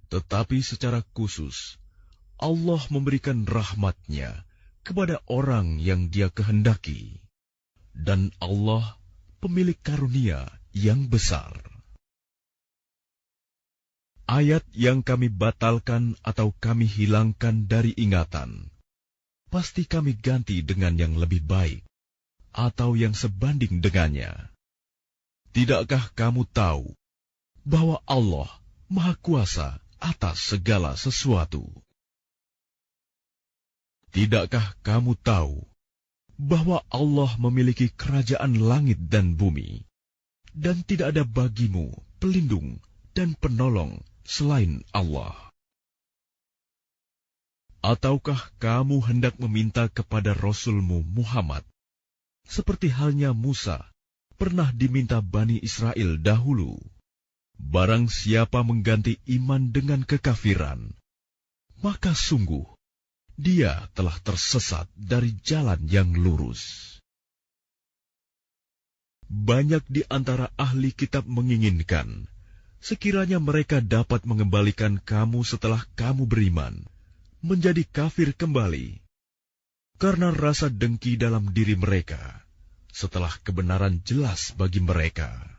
Speaker 1: Tetapi secara khusus, Allah memberikan rahmat-Nya kepada orang yang Dia kehendaki. Dan Allah pemilik karunia yang besar. Ayat yang kami batalkan atau kami hilangkan dari ingatan, pasti kami ganti dengan yang lebih baik, atau yang sebanding dengannya. Tidakkah kamu tahu bahwa Allah Maha Kuasa atas segala sesuatu? Tidakkah kamu tahu bahwa Allah memiliki kerajaan langit dan bumi, dan tidak ada bagimu pelindung dan penolong selain Allah? Ataukah kamu hendak meminta kepada Rasulmu Muhammad, seperti halnya Musa pernah diminta Bani Israel dahulu? Barang siapa mengganti iman dengan kekafiran, maka sungguh dia telah tersesat dari jalan yang lurus. Banyak di antara ahli kitab menginginkan, sekiranya mereka dapat mengembalikan kamu setelah kamu beriman, menjadi kafir kembali, karena rasa dengki dalam diri mereka, setelah kebenaran jelas bagi mereka.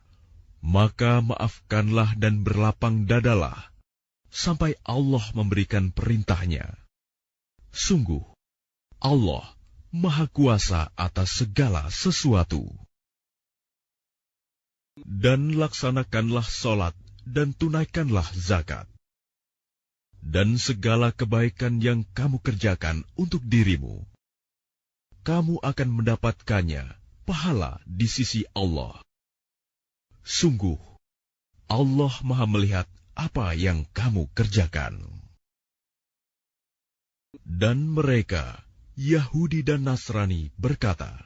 Speaker 1: Maka maafkanlah dan berlapang dadalah, sampai Allah memberikan perintahnya. Sungguh, Allah Maha Kuasa atas segala sesuatu. Dan laksanakanlah solat dan tunaikanlah zakat. Dan segala kebaikan yang kamu kerjakan untuk dirimu, kamu akan mendapatkannya pahala di sisi Allah. Sungguh, Allah Maha melihat apa yang kamu kerjakan. Dan mereka, Yahudi dan Nasrani, berkata,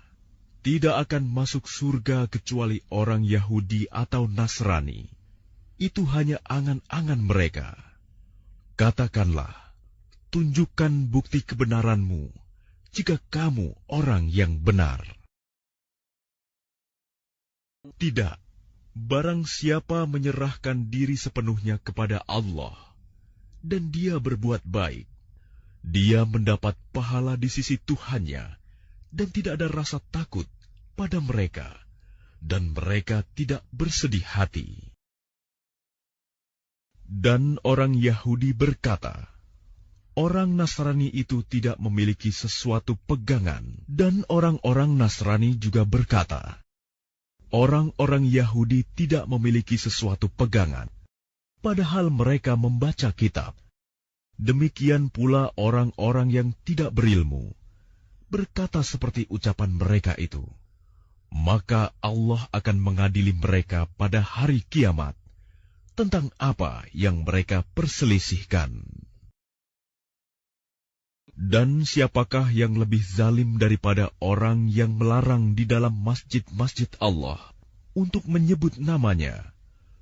Speaker 1: tidak akan masuk surga kecuali orang Yahudi atau Nasrani. Itu hanya angan-angan mereka. Katakanlah, tunjukkan bukti kebenaranmu, jika kamu orang yang benar. Tidak, barang siapa menyerahkan diri sepenuhnya kepada Allah, dan dia berbuat baik, dia mendapat pahala di sisi Tuhannya, dan tidak ada rasa takut pada mereka, dan mereka tidak bersedih hati. Dan orang Yahudi berkata, orang Nasrani itu tidak memiliki sesuatu pegangan, dan orang-orang Nasrani juga berkata, orang-orang Yahudi tidak memiliki sesuatu pegangan, padahal mereka membaca kitab. Demikian pula orang-orang yang tidak berilmu berkata seperti ucapan mereka itu. Maka Allah akan mengadili mereka pada hari kiamat tentang apa yang mereka perselisihkan. Dan siapakah yang lebih zalim daripada orang yang melarang di dalam masjid-masjid Allah untuk menyebut namanya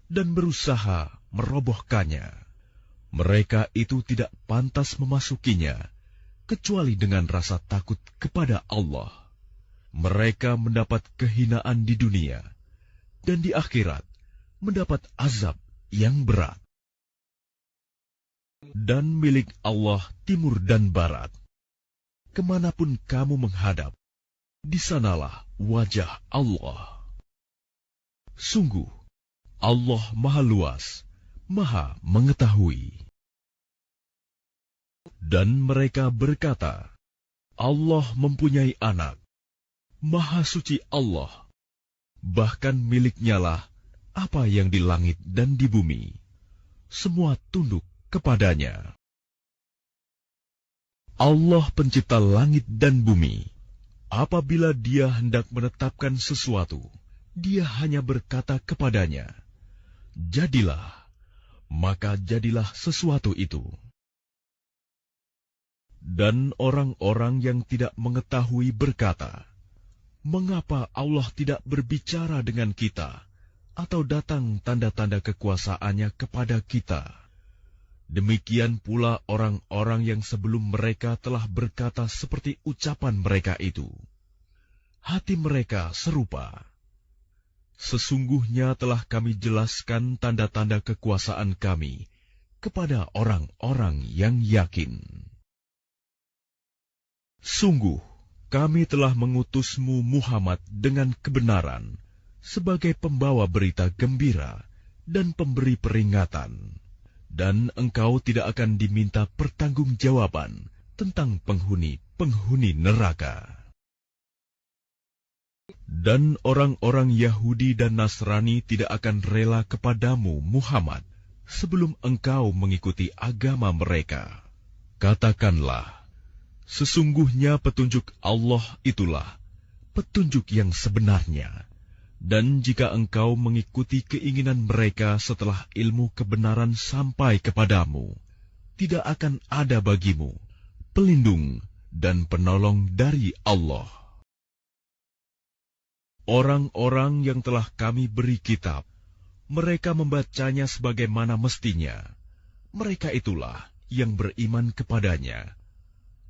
Speaker 1: dan berusaha merobohkannya? Mereka itu tidak pantas memasukinya, kecuali dengan rasa takut kepada Allah. Mereka mendapat kehinaan di dunia, dan di akhirat mendapat azab yang berat. Dan milik Allah timur dan barat. Kemanapun kamu menghadap, di sanalah wajah Allah. Sungguh, Allah Maha Luas, Maha Mengetahui. Dan mereka berkata, Allah mempunyai anak. Maha suci Allah, bahkan miliknya lah apa yang di langit dan di bumi. Semua tunduk kepadanya. Allah pencipta langit dan bumi. Apabila Dia hendak menetapkan sesuatu, Dia hanya berkata kepadanya, jadilah, maka jadilah sesuatu itu. Dan orang-orang yang tidak mengetahui berkata, mengapa Allah tidak berbicara dengan kita, atau datang tanda-tanda kekuasaannya kepada kita? Demikian pula orang-orang yang sebelum mereka telah berkata seperti ucapan mereka itu. Hati mereka serupa. Sesungguhnya telah kami jelaskan tanda-tanda kekuasaan kami kepada orang-orang yang yakin. Sungguh, kami telah mengutusmu Muhammad dengan kebenaran sebagai pembawa berita gembira dan pemberi peringatan, dan engkau tidak akan diminta pertanggungjawaban tentang penghuni-penghuni neraka. Dan orang-orang Yahudi dan Nasrani tidak akan rela kepadamu Muhammad sebelum engkau mengikuti agama mereka. Katakanlah, sesungguhnya petunjuk Allah itulah petunjuk yang sebenarnya, dan jika engkau mengikuti keinginan mereka setelah ilmu kebenaran sampai kepadamu, tidak akan ada bagimu pelindung dan penolong dari Allah. Orang-orang yang telah kami beri kitab, mereka membacanya sebagaimana mestinya. Mereka itulah yang beriman kepadanya.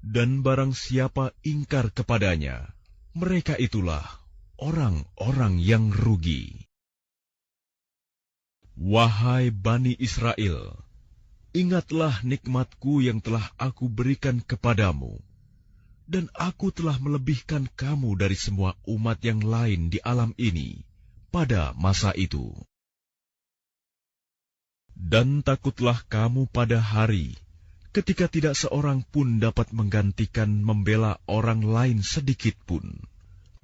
Speaker 1: Dan barang siapa ingkar kepadanya, mereka itulah orang-orang yang rugi. Wahai Bani Israel, ingatlah nikmatku yang telah aku berikan kepadamu, dan aku telah melebihkan kamu dari semua umat yang lain di alam ini pada masa itu. Dan takutlah kamu pada hari ketika tidak seorang pun dapat menggantikan membela orang lain sedikit pun.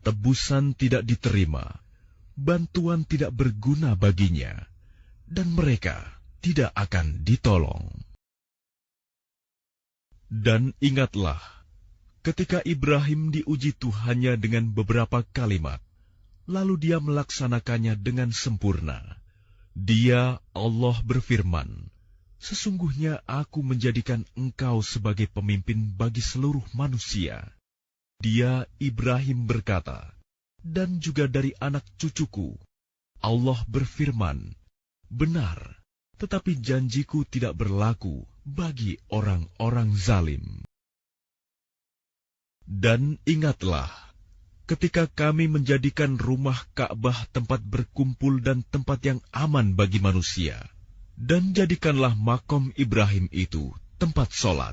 Speaker 1: Tebusan tidak diterima, bantuan tidak berguna baginya, dan mereka tidak akan ditolong. Dan ingatlah, ketika Ibrahim diuji Tuhannya dengan beberapa kalimat, lalu dia melaksanakannya dengan sempurna. Dia, Allah berfirman, sesungguhnya aku menjadikan engkau sebagai pemimpin bagi seluruh manusia. Dia, Ibrahim berkata, dan juga dari anak cucuku. Allah berfirman, benar, tetapi janjiku tidak berlaku bagi orang-orang zalim. Dan ingatlah, ketika kami menjadikan rumah Ka'bah tempat berkumpul dan tempat yang aman bagi manusia, dan jadikanlah makom Ibrahim itu tempat sholat.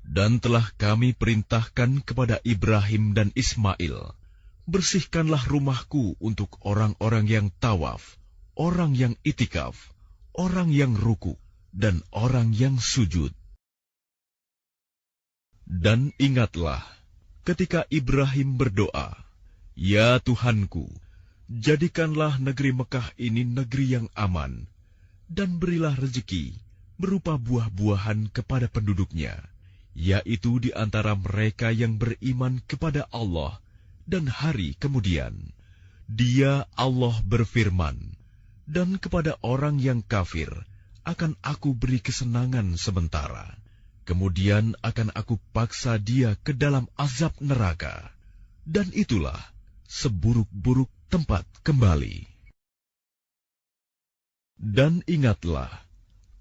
Speaker 1: Dan telah kami perintahkan kepada Ibrahim dan Ismail, bersihkanlah rumahku untuk orang-orang yang tawaf, orang yang itikaf, orang yang ruku, dan orang yang sujud. Dan ingatlah, ketika Ibrahim berdoa, Ya Tuhanku, jadikanlah negeri Mekah ini negeri yang aman, dan berilah rezeki berupa buah-buahan kepada penduduknya, yaitu di antara mereka yang beriman kepada Allah dan hari kemudian. Dia Allah berfirman, dan kepada orang yang kafir akan aku beri kesenangan sementara, kemudian akan aku paksa dia ke dalam azab neraka, dan itulah seburuk-buruk tempat kembali. Dan ingatlah,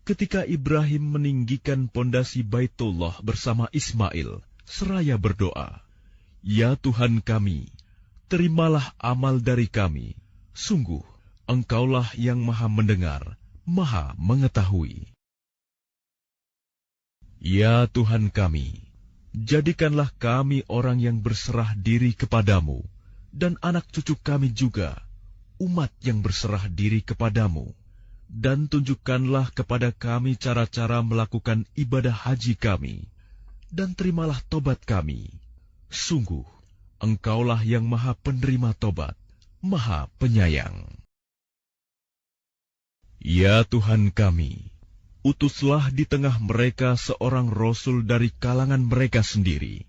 Speaker 1: ketika Ibrahim meninggikan pondasi Baitullah bersama Ismail, seraya berdoa, Ya Tuhan kami, terimalah amal dari kami, sungguh Engkaulah yang maha mendengar, maha mengetahui. Ya Tuhan kami, jadikanlah kami orang yang berserah diri kepadamu, dan anak cucu kami juga, umat yang berserah diri kepadamu, dan tunjukkanlah kepada kami cara-cara melakukan ibadah haji kami, dan terimalah tobat kami. Sungguh, Engkaulah yang maha penerima tobat, maha penyayang. Ya Tuhan kami, utuslah di tengah mereka seorang Rasul dari kalangan mereka sendiri,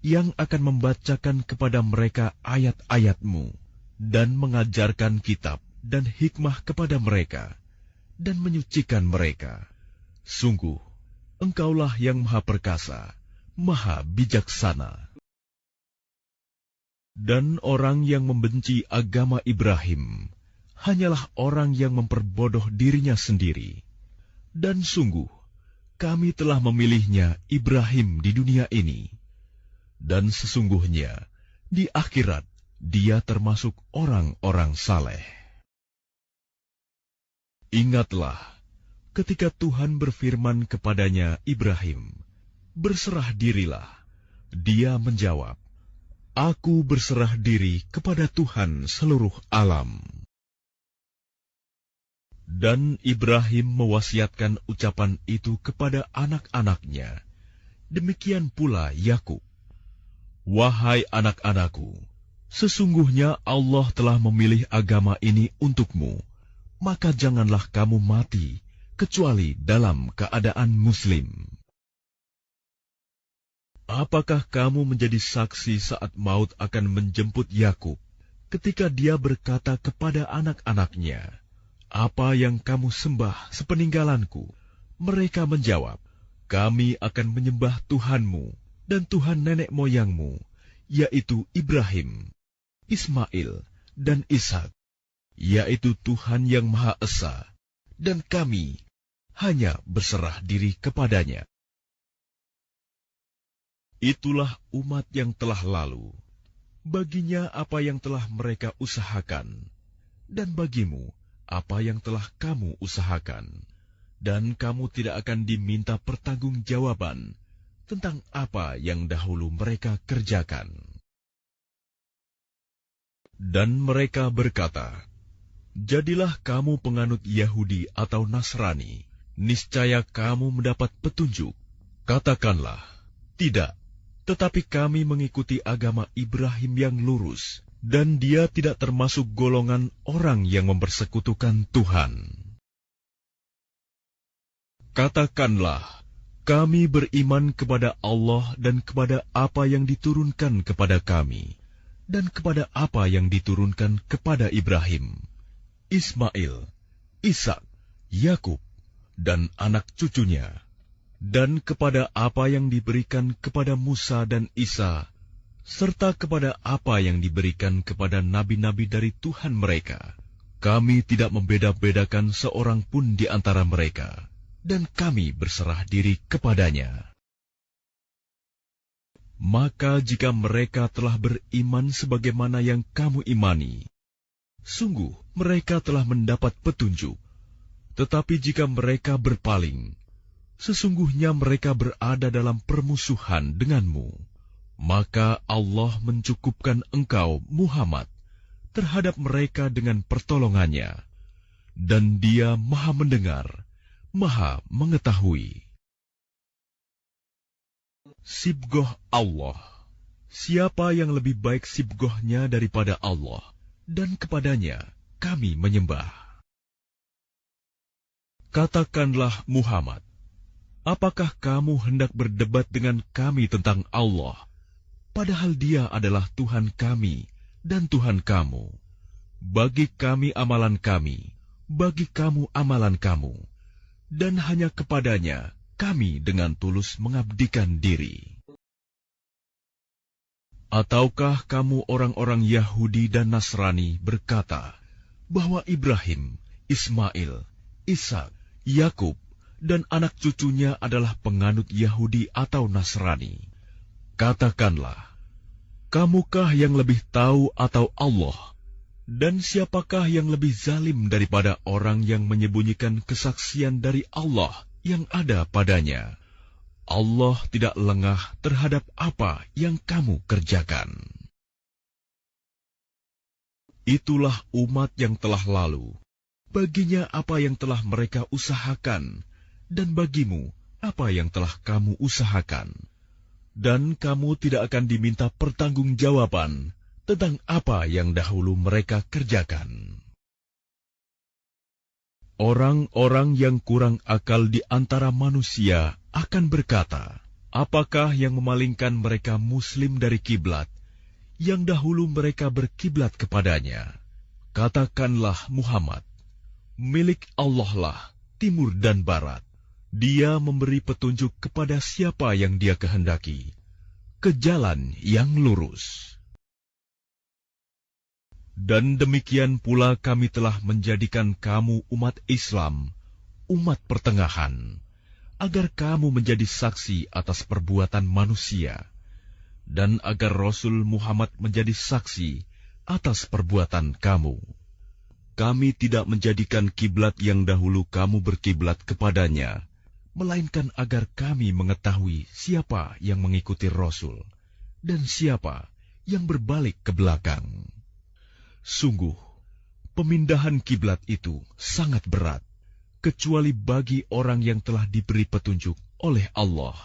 Speaker 1: yang akan membacakan kepada mereka ayat-ayat-Mu, dan mengajarkan kitab dan hikmah kepada mereka, dan menyucikan mereka. Sungguh, Engkaulah yang maha perkasa, maha bijaksana. Dan orang yang membenci agama Ibrahim hanyalah orang yang memperbodoh dirinya sendiri. Dan sungguh, kami telah memilihnya Ibrahim di dunia ini. Dan sesungguhnya, di akhirat, dia termasuk orang-orang saleh. Ingatlah, ketika Tuhan berfirman kepadanya Ibrahim, berserah dirilah. Dia menjawab, Aku berserah diri kepada Tuhan seluruh alam. Dan Ibrahim mewasiatkan ucapan itu kepada anak-anaknya. Demikian pula Yakub. Wahai anak-anakku, sesungguhnya Allah telah memilih agama ini untukmu, maka janganlah kamu mati kecuali dalam keadaan muslim. Apakah kamu menjadi saksi saat maut akan menjemput Yakub, ketika dia berkata kepada anak-anaknya, Apa yang kamu sembah sepeninggalanku? Mereka menjawab, Kami akan menyembah Tuhanmu dan Tuhan nenek moyangmu, yaitu Ibrahim, Ismail, dan Ishak, yaitu Tuhan yang Maha Esa, dan kami hanya berserah diri kepadanya. Itulah umat yang telah lalu. Baginya apa yang telah mereka usahakan, dan bagimu apa yang telah kamu usahakan, dan kamu tidak akan diminta pertanggungjawaban tentang apa yang dahulu mereka kerjakan. Dan mereka berkata, Jadilah kamu penganut Yahudi atau Nasrani, niscaya kamu mendapat petunjuk. Katakanlah, Tidak, tetapi kami mengikuti agama Ibrahim yang lurus, dan dia tidak termasuk golongan orang yang mempersekutukan Tuhan. Katakanlah, kami beriman kepada Allah dan kepada apa yang diturunkan kepada kami, dan kepada apa yang diturunkan kepada Ibrahim, Ismail, Ishak, Yakub, dan anak cucunya, dan kepada apa yang diberikan kepada Musa dan Isa, serta kepada apa yang diberikan kepada nabi-nabi dari Tuhan mereka. Kami tidak membeda-bedakan seorang pun di antara mereka, dan kami berserah diri kepadanya. Maka jika mereka telah beriman sebagaimana yang kamu imani, sungguh mereka telah mendapat petunjuk. Tetapi jika mereka berpaling, Sesungguhnya mereka berada dalam permusuhan denganmu. Maka Allah mencukupkan engkau, Muhammad, terhadap mereka dengan pertolongannya. Dan Dia Maha mendengar, Maha mengetahui. Sibgoh Allah. Siapa yang lebih baik sibgohnya daripada Allah, dan kepadanya kami menyembah. Katakanlah Muhammad, apakah kamu hendak berdebat dengan kami tentang Allah, padahal Dia adalah Tuhan kami dan Tuhan kamu? Bagi kami amalan kami, bagi kamu amalan kamu, dan hanya kepadanya kami dengan tulus mengabdikan diri. Ataukah kamu orang-orang Yahudi dan Nasrani berkata bahwa Ibrahim, Ismail, Ishak, Yakub, dan anak cucunya adalah penganut Yahudi atau Nasrani? Katakanlah, kamukah yang lebih tahu atau Allah? Dan siapakah yang lebih zalim daripada orang yang menyembunyikan kesaksian dari Allah yang ada padanya? Allah tidak lengah terhadap apa yang kamu kerjakan. Itulah umat yang telah lalu. Baginya apa yang telah mereka usahakan, dan bagimu apa yang telah kamu usahakan. Dan kamu tidak akan diminta pertanggungjawaban tentang apa yang dahulu mereka kerjakan. Orang-orang yang kurang akal di antara manusia akan berkata, apakah yang memalingkan mereka Muslim dari kiblat yang dahulu mereka berkiblat kepadanya? Katakanlah Muhammad, milik Allah lah timur dan barat. Dia memberi petunjuk kepada siapa yang Dia kehendaki, ke jalan yang lurus. Dan demikian pula kami telah menjadikan kamu umat Islam, umat pertengahan, agar kamu menjadi saksi atas perbuatan manusia, dan agar Rasul Muhammad menjadi saksi atas perbuatan kamu. Kami tidak menjadikan kiblat yang dahulu kamu berkiblat kepadanya, melainkan agar kami mengetahui siapa yang mengikuti Rasul, dan siapa yang berbalik ke belakang. Sungguh, pemindahan kiblat itu sangat berat, kecuali bagi orang yang telah diberi petunjuk oleh Allah.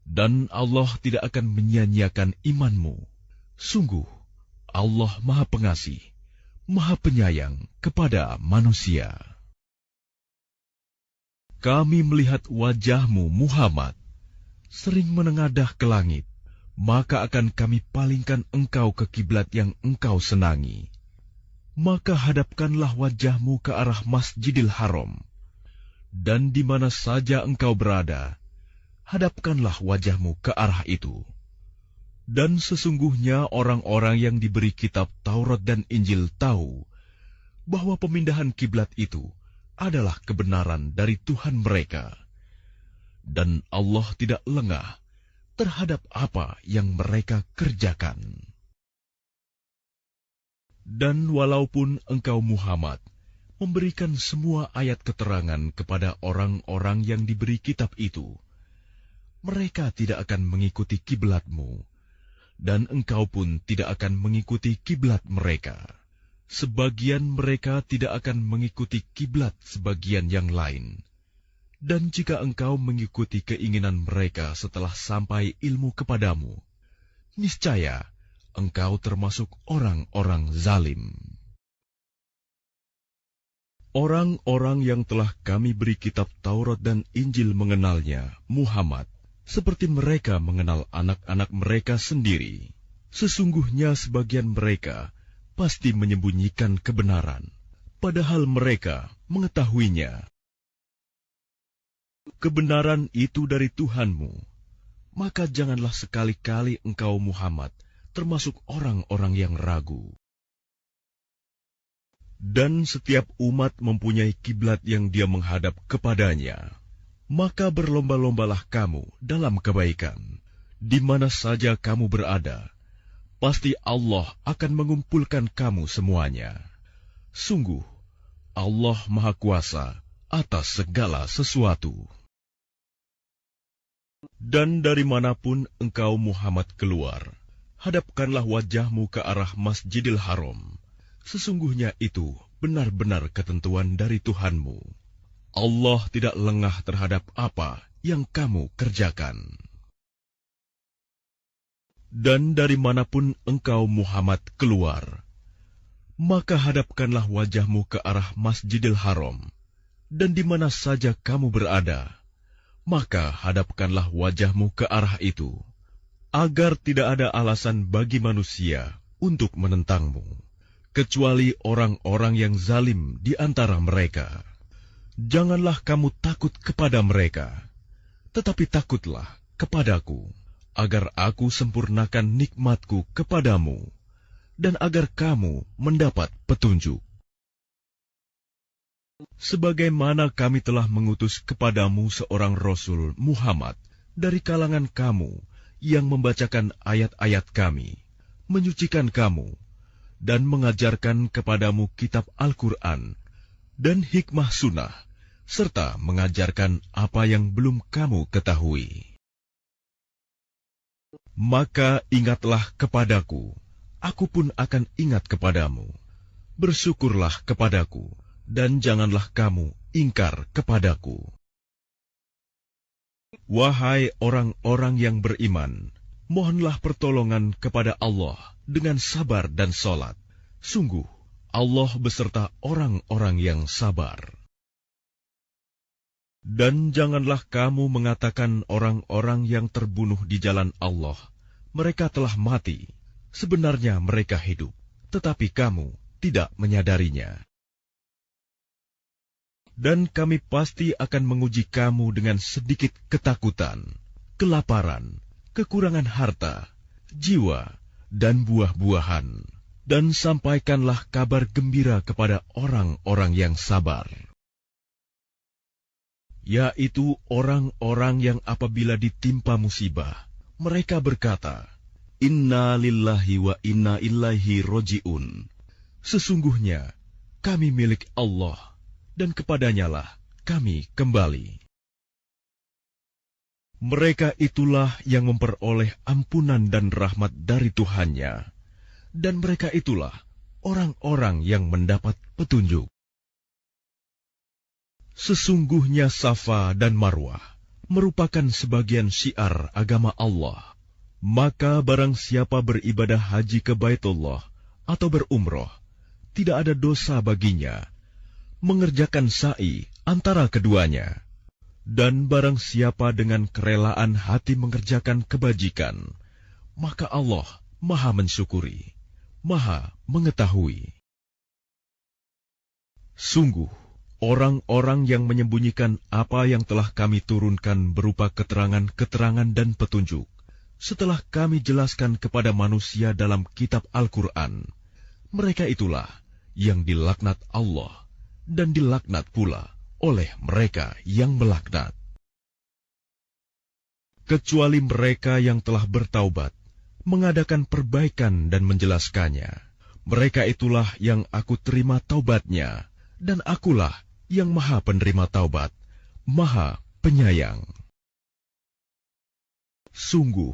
Speaker 1: Dan Allah tidak akan menyia-nyiakan imanmu. Sungguh, Allah Maha Pengasih, Maha Penyayang kepada manusia. Kami melihat wajahmu, Muhammad, sering menengadah ke langit, maka akan kami palingkan engkau ke kiblat yang engkau senangi. Maka hadapkanlah wajahmu ke arah Masjidil Haram, dan di mana saja engkau berada, hadapkanlah wajahmu ke arah itu. Dan sesungguhnya orang-orang yang diberi kitab Taurat dan Injil tahu bahwa pemindahan kiblat itu adalah kebenaran dari Tuhan mereka, dan Allah tidak lengah terhadap apa yang mereka kerjakan. Dan walaupun engkau Muhammad memberikan semua ayat keterangan kepada orang-orang yang diberi kitab itu, mereka tidak akan mengikuti kiblatmu, dan engkau pun tidak akan mengikuti kiblat mereka. Sebagian mereka tidak akan mengikuti kiblat sebagian yang lain. Dan jika engkau mengikuti keinginan mereka setelah sampai ilmu kepadamu, niscaya engkau termasuk orang-orang zalim. Orang-orang yang telah kami beri kitab Taurat dan Injil mengenalnya, Muhammad, seperti mereka mengenal anak-anak mereka sendiri. Sesungguhnya sebagian mereka pasti menyembunyikan kebenaran, padahal mereka mengetahuinya. Kebenaran itu dari Tuhanmu, maka janganlah sekali-kali engkau Muhammad termasuk orang-orang yang ragu. Dan setiap umat mempunyai kiblat yang dia menghadap kepadanya. Maka berlomba-lombalah kamu dalam kebaikan. Di mana saja kamu berada, pasti Allah akan mengumpulkan kamu semuanya. Sungguh, Allah Maha Kuasa atas segala sesuatu. Dan dari manapun engkau Muhammad keluar, hadapkanlah wajahmu ke arah Masjidil Haram. Sesungguhnya itu benar-benar ketentuan dari Tuhanmu. Allah tidak lengah terhadap apa yang kamu kerjakan. Dan dari manapun engkau Muhammad keluar, maka hadapkanlah wajahmu ke arah Masjidil Haram. Dan di mana saja kamu berada, maka hadapkanlah wajahmu ke arah itu, agar tidak ada alasan bagi manusia untuk menentangmu, kecuali orang-orang yang zalim di antara mereka. Janganlah kamu takut kepada mereka, tetapi takutlah kepadaku, agar aku sempurnakan nikmatku kepadamu, dan agar kamu mendapat petunjuk. Sebagaimana kami telah mengutus kepadamu seorang Rasul Muhammad dari kalangan kamu yang membacakan ayat-ayat kami, menyucikan kamu, dan mengajarkan kepadamu kitab Al-Quran dan hikmah sunnah, serta mengajarkan apa yang belum kamu ketahui. Maka ingatlah kepadaku, aku pun akan ingat kepadamu. Bersyukurlah kepadaku, dan janganlah kamu ingkar kepadaku. Wahai orang-orang yang beriman, mohonlah pertolongan kepada Allah dengan sabar dan salat. Sungguh, Allah beserta orang-orang yang sabar. Dan janganlah kamu mengatakan orang-orang yang terbunuh di jalan Allah, mereka telah mati. Sebenarnya mereka hidup, tetapi kamu tidak menyadarinya. Dan kami pasti akan menguji kamu dengan sedikit ketakutan, kelaparan, kekurangan harta, jiwa, dan buah-buahan. Dan sampaikanlah kabar gembira kepada orang-orang yang sabar, yaitu orang-orang yang apabila ditimpa musibah, mereka berkata, Inna lillahi wa inna ilaihi roji'un. Sesungguhnya kami milik Allah, dan kepadanyalah kami kembali. Mereka itulah yang memperoleh ampunan dan rahmat dari Tuhannya, dan mereka itulah orang-orang yang mendapat petunjuk. Sesungguhnya Safa dan Marwah merupakan sebagian syiar agama Allah. Maka barang siapa beribadah haji ke Baitullah atau berumroh, tidak ada dosa baginya mengerjakan sa'i antara keduanya. Dan barang siapa dengan kerelaan hati mengerjakan kebajikan, maka Allah Maha mensyukuri, Maha mengetahui. Sungguh, orang-orang yang menyembunyikan apa yang telah kami turunkan berupa keterangan-keterangan dan petunjuk, setelah kami jelaskan kepada manusia dalam kitab Al-Quran, mereka itulah yang dilaknat Allah, dan dilaknat pula oleh mereka yang melaknat. Kecuali mereka yang telah bertaubat, mengadakan perbaikan dan menjelaskannya, mereka itulah yang aku terima taubatnya, dan akulah yang Maha penerima taubat, Maha penyayang. Sungguh,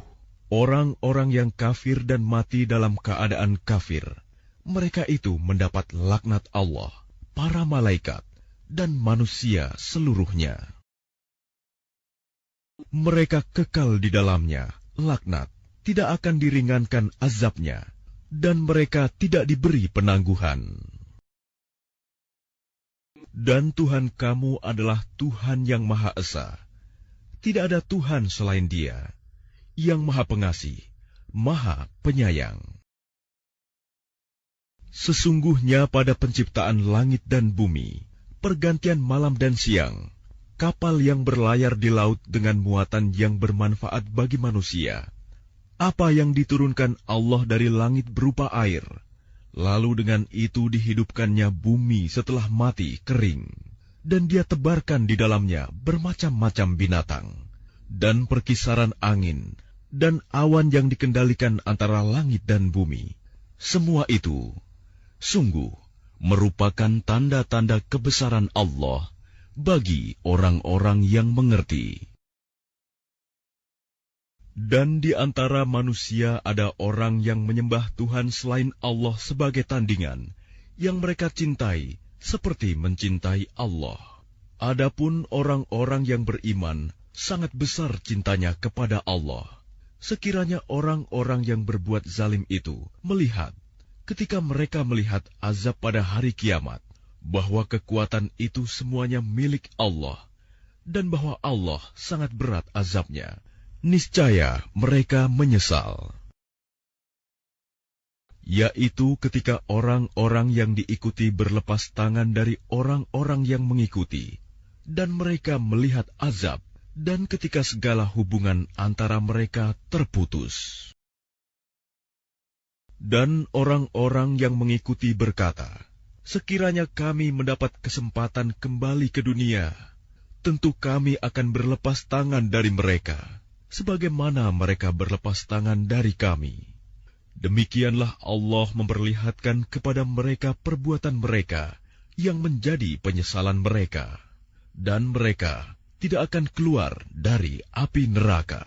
Speaker 1: orang-orang yang kafir dan mati dalam keadaan kafir, mereka itu mendapat laknat Allah, para malaikat, dan manusia seluruhnya. Mereka kekal di dalamnya, laknat, tidak akan diringankan azabnya, dan mereka tidak diberi penangguhan. Dan Tuhan kamu adalah Tuhan yang Maha Esa. Tidak ada Tuhan selain Dia, yang Maha Pengasih, Maha Penyayang. Sesungguhnya pada penciptaan langit dan bumi, pergantian malam dan siang, kapal yang berlayar di laut dengan muatan yang bermanfaat bagi manusia, apa yang diturunkan Allah dari langit berupa air, lalu dengan itu dihidupkannya bumi setelah mati kering, dan Dia tebarkan di dalamnya bermacam-macam binatang, dan perkisaran angin, dan awan yang dikendalikan antara langit dan bumi. Semua itu sungguh merupakan tanda-tanda kebesaran Allah bagi orang-orang yang mengerti. Dan di antara manusia ada orang yang menyembah Tuhan selain Allah sebagai tandingan, yang mereka cintai seperti mencintai Allah. Adapun orang-orang yang beriman sangat besar cintanya kepada Allah. Sekiranya orang-orang yang berbuat zalim itu melihat, ketika mereka melihat azab pada hari kiamat, bahwa kekuatan itu semuanya milik Allah, dan bahwa Allah sangat berat azabnya, niscaya mereka menyesal. Yaitu ketika orang-orang yang diikuti berlepas tangan dari orang-orang yang mengikuti, dan mereka melihat azab, dan ketika segala hubungan antara mereka terputus. Dan orang-orang yang mengikuti berkata, sekiranya kami mendapat kesempatan kembali ke dunia, tentu kami akan berlepas tangan dari mereka, sebagaimana mereka berlepas tangan dari kami. Demikianlah Allah memperlihatkan kepada mereka perbuatan mereka yang menjadi penyesalan mereka, dan mereka tidak akan keluar dari api neraka.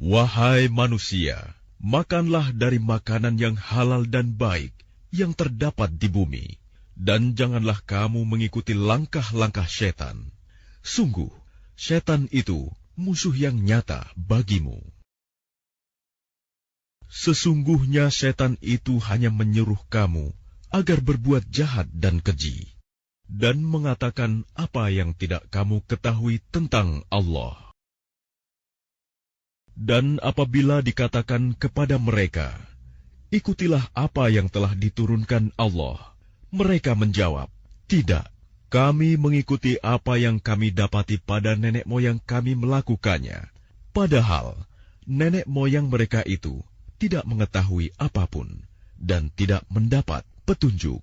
Speaker 1: Wahai manusia, makanlah dari makanan yang halal dan baik yang terdapat di bumi, dan janganlah kamu mengikuti langkah-langkah setan. Sungguh, setan itu musuh yang nyata bagimu. Sesungguhnya setan itu hanya menyuruh kamu agar berbuat jahat dan keji, dan mengatakan apa yang tidak kamu ketahui tentang Allah. Dan apabila dikatakan kepada mereka, ikutilah apa yang telah diturunkan Allah, mereka menjawab, tidak, kami mengikuti apa yang kami dapati pada nenek moyang kami melakukannya. Padahal nenek moyang mereka itu tidak mengetahui apapun dan tidak mendapat petunjuk.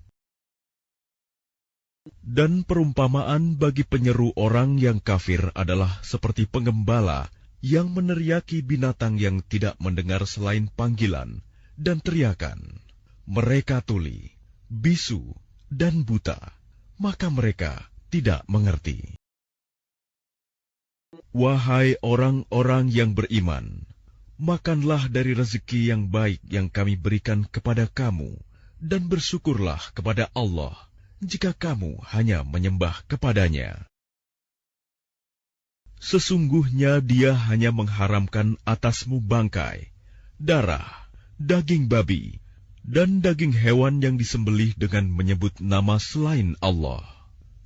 Speaker 1: Dan perumpamaan bagi penyeru orang yang kafir adalah seperti penggembala yang meneriaki binatang yang tidak mendengar selain panggilan dan teriakan. Mereka tuli, bisu, dan buta, maka mereka tidak mengerti. Wahai orang-orang yang beriman, makanlah dari rezeki yang baik yang kami berikan kepada kamu, dan bersyukurlah kepada Allah jika kamu hanya menyembah kepadanya. Sesungguhnya Dia hanya mengharamkan atasmu bangkai, darah, daging babi, dan daging hewan yang disembelih dengan menyebut nama selain Allah.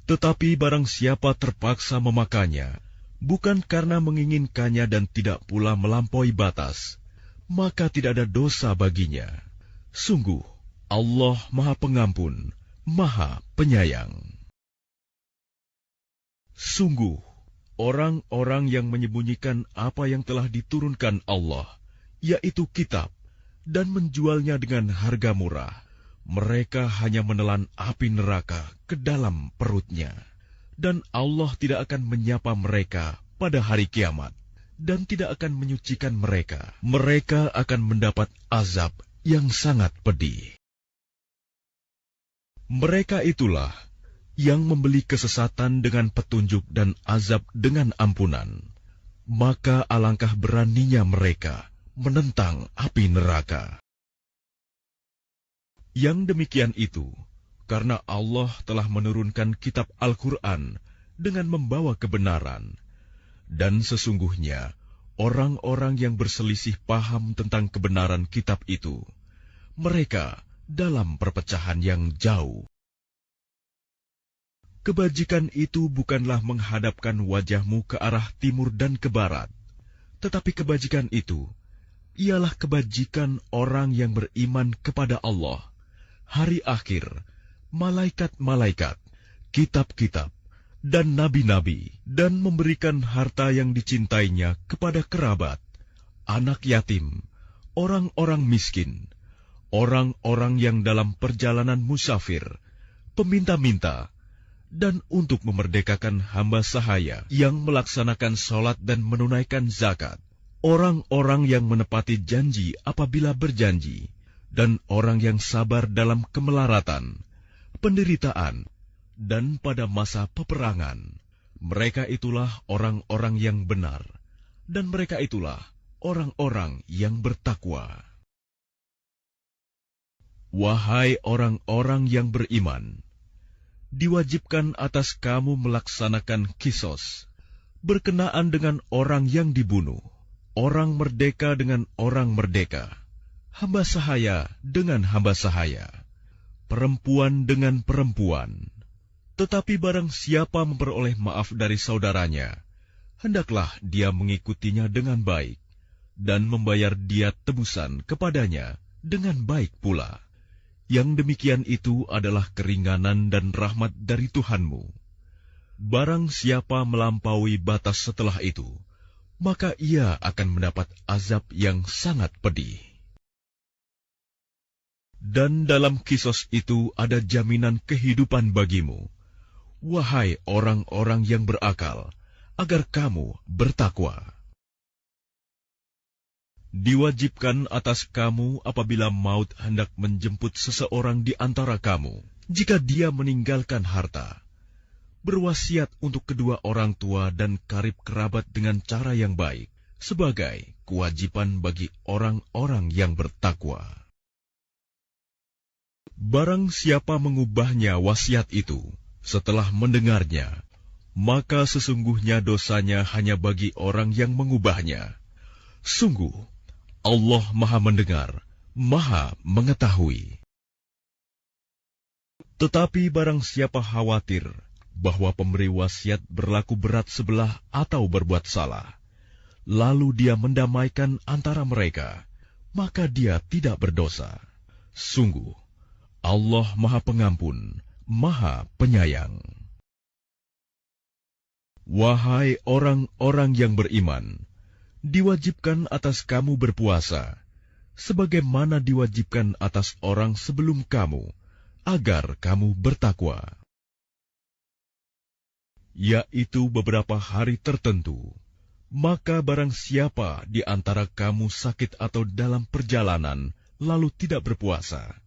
Speaker 1: Tetapi barang siapa terpaksa memakannya, bukan karena menginginkannya dan tidak pula melampaui batas, maka tidak ada dosa baginya. Sungguh, Allah Maha Pengampun, Maha Penyayang. Sungguh, orang-orang yang menyembunyikan apa yang telah diturunkan Allah, yaitu kitab, dan menjualnya dengan harga murah, mereka hanya menelan api neraka ke dalam perutnya. Dan Allah tidak akan menyapa mereka pada hari kiamat, dan tidak akan menyucikan mereka. Mereka akan mendapat azab yang sangat pedih. Mereka itulah yang membeli kesesatan dengan petunjuk dan azab dengan ampunan. Maka alangkah beraninya mereka menentang api neraka. Yang demikian itu, karena Allah telah menurunkan kitab Al-Quran dengan membawa kebenaran, dan sesungguhnya orang-orang yang berselisih paham tentang kebenaran kitab itu, mereka dalam perpecahan yang jauh. Kebajikan itu bukanlah menghadapkan wajahmu ke arah timur dan ke barat, tetapi kebajikan itu ialah kebajikan orang yang beriman kepada Allah, hari akhir, malaikat-malaikat, kitab-kitab, dan nabi-nabi, dan memberikan harta yang dicintainya kepada kerabat, anak yatim, orang-orang miskin, orang-orang yang dalam perjalanan musafir, peminta-minta, dan untuk memerdekakan hamba sahaya yang melaksanakan sholat dan menunaikan zakat, orang-orang yang menepati janji apabila berjanji, dan orang yang sabar dalam kemelaratan, penderitaan, dan pada masa peperangan. Mereka itulah orang-orang yang benar, dan mereka itulah orang-orang yang bertakwa. Wahai orang-orang yang beriman, diwajibkan atas kamu melaksanakan kisos, berkenaan dengan orang yang dibunuh, orang merdeka dengan orang merdeka, hamba sahaya dengan hamba sahaya, perempuan dengan perempuan. Tetapi barang siapa memperoleh maaf dari saudaranya, hendaklah dia mengikutinya dengan baik, dan membayar diat tebusan kepadanya dengan baik pula. Yang demikian itu adalah keringanan dan rahmat dari Tuhanmu. Barang siapa melampaui batas setelah itu, maka ia akan mendapat azab yang sangat pedih. Dan dalam kisos itu ada jaminan kehidupan bagimu, wahai orang-orang yang berakal, agar kamu bertakwa. Diwajibkan atas kamu apabila maut hendak menjemput seseorang di antara kamu, jika dia meninggalkan harta, berwasiat untuk kedua orang tua dan karib kerabat dengan cara yang baik, sebagai kewajiban bagi orang-orang yang bertakwa. Barang siapa mengubahnya wasiat itu setelah mendengarnya, maka sesungguhnya dosanya hanya bagi orang yang mengubahnya. Sungguh, Allah Maha Mendengar, Maha Mengetahui. Tetapi barang siapa khawatir bahwa pemberi wasiat berlaku berat sebelah atau berbuat salah, lalu dia mendamaikan antara mereka, maka dia tidak berdosa. Sungguh, Allah Maha Pengampun, Maha Penyayang. Wahai orang-orang yang beriman, diwajibkan atas kamu berpuasa, sebagaimana diwajibkan atas orang sebelum kamu, agar kamu bertakwa. Yaitu beberapa hari tertentu, maka barang siapa di antara kamu sakit atau dalam perjalanan, lalu tidak berpuasa,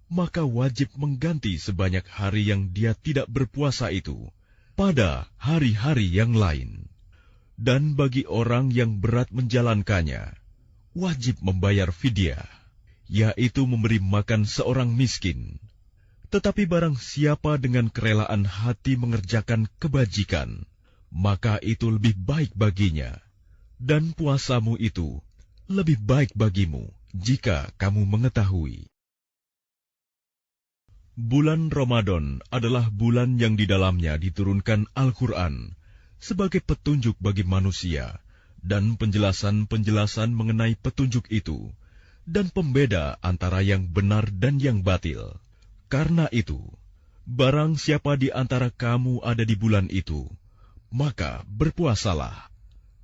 Speaker 1: maka wajib mengganti sebanyak hari yang dia tidak berpuasa itu, pada hari-hari yang lain. Dan bagi orang yang berat menjalankannya, wajib membayar fidyah, yaitu memberi makan seorang miskin. Tetapi barang siapa dengan kerelaan hati mengerjakan kebajikan, maka itu lebih baik baginya, dan puasamu itu lebih baik bagimu jika kamu mengetahui. Bulan Ramadan adalah bulan yang di dalamnya diturunkan Al-Quran, sebagai petunjuk bagi manusia, dan penjelasan-penjelasan mengenai petunjuk itu, dan pembeda antara yang benar dan yang batil. Karena itu, barang siapa di antara kamu ada di bulan itu, maka berpuasalah.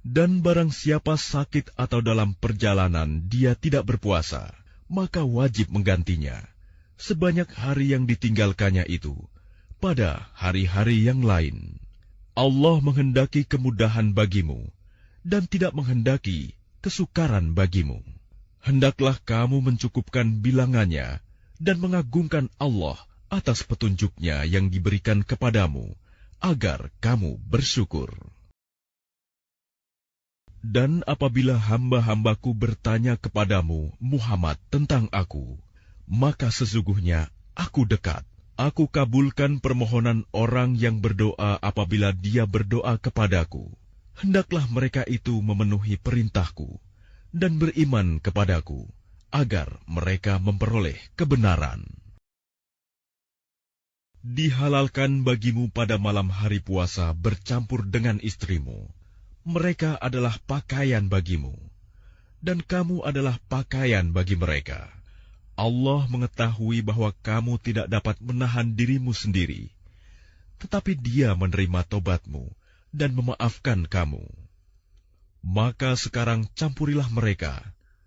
Speaker 1: Dan barang siapa sakit atau dalam perjalanan dia tidak berpuasa, maka wajib menggantinya, sebanyak hari yang ditinggalkannya itu, pada hari-hari yang lain. Allah menghendaki kemudahan bagimu, dan tidak menghendaki kesukaran bagimu. Hendaklah kamu mencukupkan bilangannya, dan mengagungkan Allah atas petunjuknya yang diberikan kepadamu, agar kamu bersyukur. Dan apabila hamba-hambaku bertanya kepadamu, Muhammad, tentang aku, maka sesungguhnya aku dekat. Aku kabulkan permohonan orang yang berdoa apabila dia berdoa kepadaku. Hendaklah mereka itu memenuhi perintahku dan beriman kepadaku, agar mereka memperoleh kebenaran. Dihalalkan bagimu pada malam hari puasa bercampur dengan istrimu. Mereka adalah pakaian bagimu, dan kamu adalah pakaian bagi mereka. Allah mengetahui bahwa kamu tidak dapat menahan dirimu sendiri, tetapi Dia menerima tobatmu dan memaafkan kamu. Maka sekarang campurilah mereka,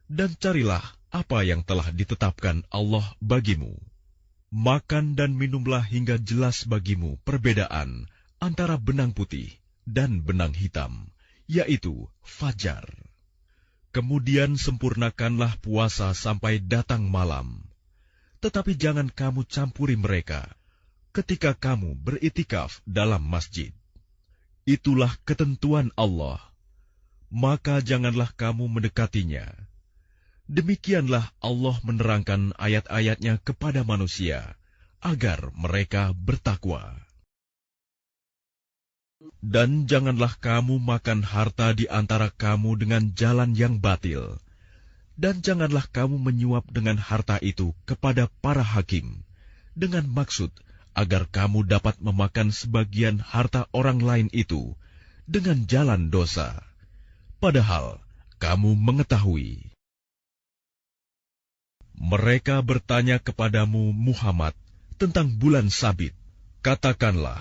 Speaker 1: dan carilah apa yang telah ditetapkan Allah bagimu. Makan dan minumlah hingga jelas bagimu perbedaan antara benang putih dan benang hitam, yaitu fajar. Kemudian sempurnakanlah puasa sampai datang malam. Tetapi jangan kamu campuri mereka ketika kamu beritikaf dalam masjid. Itulah ketentuan Allah. maka janganlah kamu mendekatinya. Demikianlah Allah menerangkan ayat-ayatnya kepada manusia, agar mereka bertakwa. Dan janganlah kamu makan harta di antara kamu dengan jalan yang batil. Dan janganlah kamu menyuap dengan harta itu kepada para hakim, dengan maksud agar kamu dapat memakan sebagian harta orang lain itu dengan jalan dosa. Padahal kamu mengetahui. Mereka bertanya kepadamu, Muhammad, tentang bulan Sabit. Katakanlah,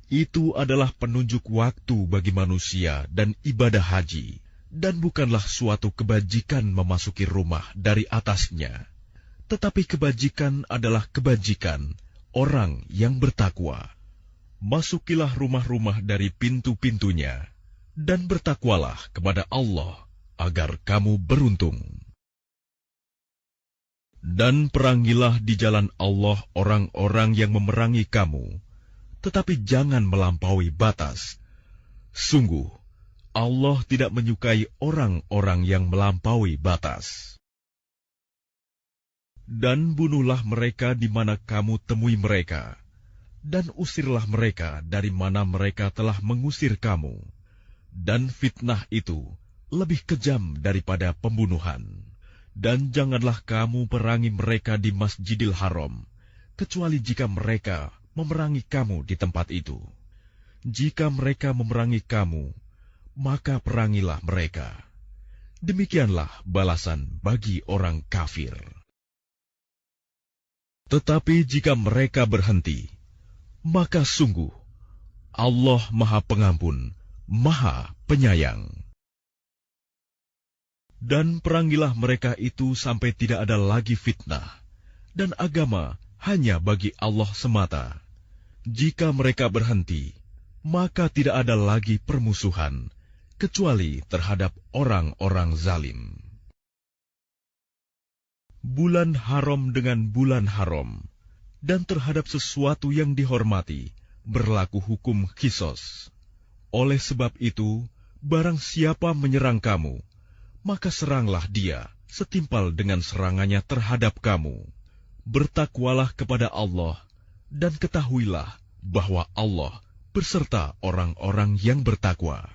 Speaker 1: itu adalah penunjuk waktu bagi manusia dan ibadah haji, dan bukanlah suatu kebajikan memasuki rumah dari atasnya. Tetapi kebajikan adalah kebajikan orang yang bertakwa. Masukilah rumah-rumah dari pintu-pintunya, dan bertakwalah kepada Allah, agar kamu beruntung. Dan perangilah di jalan Allah orang-orang yang memerangi kamu, tetapi jangan melampaui batas. Sungguh, Allah tidak menyukai orang-orang yang melampaui batas. Dan bunuhlah mereka di mana kamu temui mereka, dan usirlah mereka dari mana mereka telah mengusir kamu. Dan fitnah itu lebih kejam daripada pembunuhan. Dan janganlah kamu perangi mereka di Masjidil Haram, kecuali jika mereka memerangi kamu di tempat itu. Jika mereka memerangi kamu, maka perangilah mereka. Demikianlah balasan bagi orang kafir. Tetapi jika mereka berhenti, maka sungguh Allah Maha Pengampun, Maha Penyayang. Dan perangilah mereka itu sampai tidak ada lagi fitnah, dan agama hanya bagi Allah semata. Jika mereka berhenti, maka tidak ada lagi permusuhan, kecuali terhadap orang-orang zalim. Bulan haram dengan bulan haram, dan terhadap sesuatu yang dihormati, berlaku hukum qisas. Oleh sebab itu, barang siapa menyerang kamu, maka seranglah dia setimpal dengan serangannya terhadap kamu. Bertakwalah kepada Allah, dan ketahuilah bahwa Allah berserta orang-orang yang bertakwa.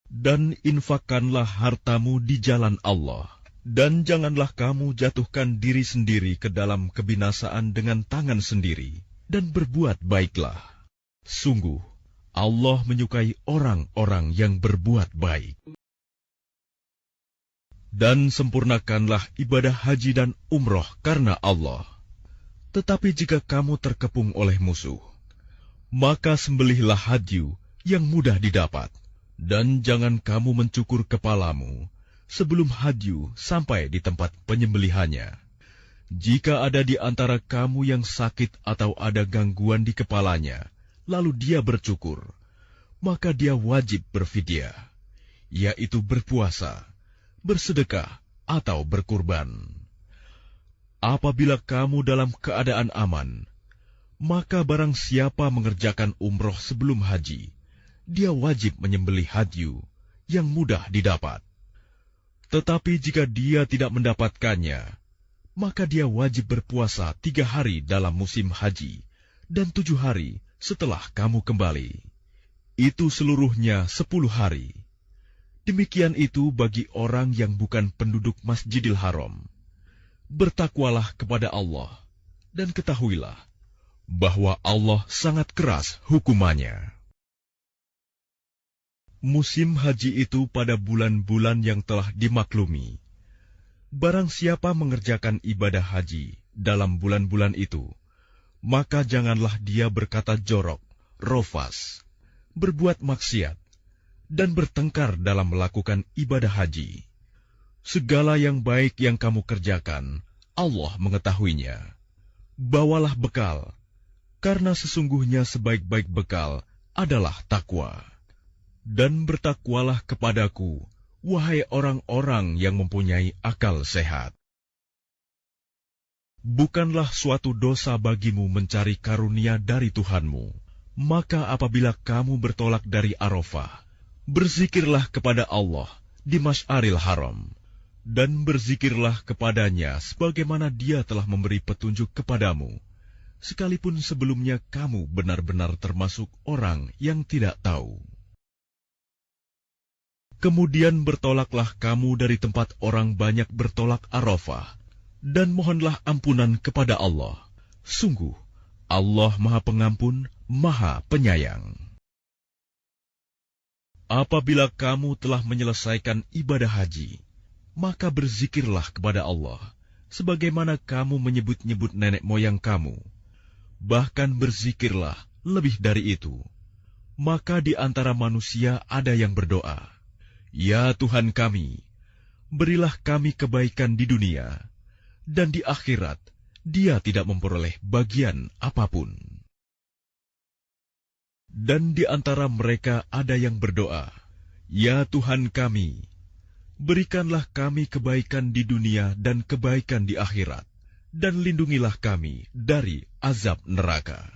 Speaker 1: Dan infakkanlah hartamu di jalan Allah, dan janganlah kamu jatuhkan diri sendiri ke dalam kebinasaan dengan tangan sendiri, dan berbuat baiklah. Sungguh, Allah menyukai orang-orang yang berbuat baik. Dan sempurnakanlah ibadah haji dan umroh karena Allah. Tetapi jika kamu terkepung oleh musuh, maka sembelihlah hadyu yang mudah didapat, dan jangan kamu mencukur kepalamu sebelum hadyu sampai di tempat penyembelihannya. Jika ada di antara kamu yang sakit atau ada gangguan di kepalanya, lalu dia bercukur, maka dia wajib berfidyah, yaitu berpuasa, bersedekah, atau berkurban. Apabila kamu dalam keadaan aman, maka barang siapa mengerjakan umroh sebelum haji, dia wajib menyembelih hadyu yang mudah didapat. Tetapi jika dia tidak mendapatkannya, maka dia wajib berpuasa 3 hari dalam musim haji, dan 7 hari setelah kamu kembali. Itu seluruhnya 10 hari. Demikian itu bagi orang yang bukan penduduk Masjidil Haram. Bertakwalah kepada Allah, dan ketahuilah bahwa Allah sangat keras hukumannya. Musim haji itu pada bulan-bulan yang telah dimaklumi. Barang siapa mengerjakan ibadah haji dalam bulan-bulan itu, maka janganlah dia berkata jorok, rofas, berbuat maksiat, dan bertengkar dalam melakukan ibadah haji. Segala yang baik yang kamu kerjakan, Allah mengetahuinya. Bawalah bekal, karena sesungguhnya sebaik-baik bekal adalah takwa. Dan bertakwalah kepadaku, wahai orang-orang yang mempunyai akal sehat. Bukanlah suatu dosa bagimu mencari karunia dari Tuhanmu. Maka apabila kamu bertolak dari Arafah, Berzikirlah kepada Allah di Masy'aril Haram, dan berzikirlah kepadanya sebagaimana Dia telah memberi petunjuk kepadamu, sekalipun sebelumnya kamu benar-benar termasuk orang yang tidak tahu. Kemudian bertolaklah kamu dari tempat orang banyak bertolak Arafah, dan mohonlah ampunan kepada Allah. Sungguh, Allah Maha Pengampun, Maha Penyayang. Apabila kamu telah menyelesaikan ibadah haji, maka berzikirlah kepada Allah, sebagaimana kamu menyebut-nyebut nenek moyang kamu. Bahkan berzikirlah lebih dari itu. Maka di antara manusia ada yang berdoa, "Ya Tuhan kami, berilah kami kebaikan di dunia, dan di akhirat dia tidak memperoleh bagian apapun." Dan di antara mereka ada yang berdoa, "Ya Tuhan kami, berikanlah kami kebaikan di dunia dan kebaikan di akhirat, dan lindungilah kami dari azab neraka."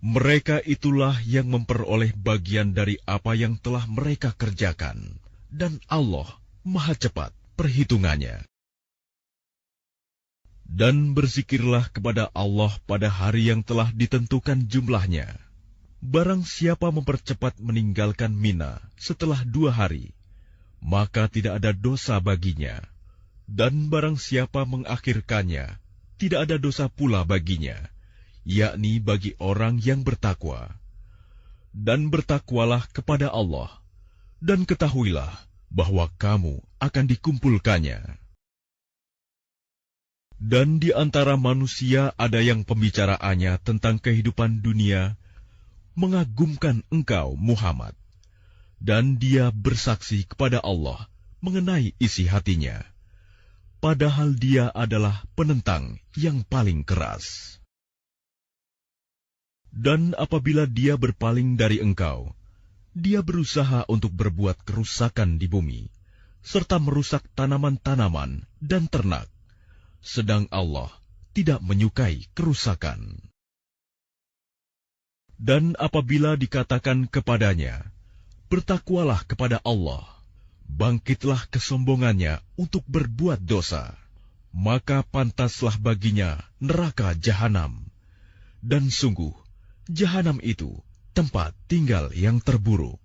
Speaker 1: Mereka itulah yang memperoleh bagian dari apa yang telah mereka kerjakan, dan Allah Maha cepat perhitungannya. Dan berzikirlah kepada Allah pada hari yang telah ditentukan jumlahnya. Barang siapa mempercepat meninggalkan Mina setelah 2 hari, maka tidak ada dosa baginya. Dan barang siapa mengakhirkannya, tidak ada dosa pula baginya, yakni bagi orang yang bertakwa. Dan bertakwalah kepada Allah, dan ketahuilah bahwa kamu akan dikumpulkannya. Dan di antara manusia ada yang pembicaraannya tentang kehidupan dunia mengagumkan engkau, Muhammad, dan dia bersaksi kepada Allah mengenai isi hatinya, padahal dia adalah penentang yang paling keras. Dan apabila dia berpaling dari engkau, dia berusaha untuk berbuat kerusakan di bumi, serta merusak tanaman-tanaman dan ternak. Sedang Allah tidak menyukai kerusakan. Dan apabila dikatakan kepadanya, "Bertakwalah kepada Allah," bangkitlah kesombongannya untuk berbuat dosa, maka pantaslah baginya neraka jahanam. Dan sungguh, jahanam itu tempat tinggal yang terburuk.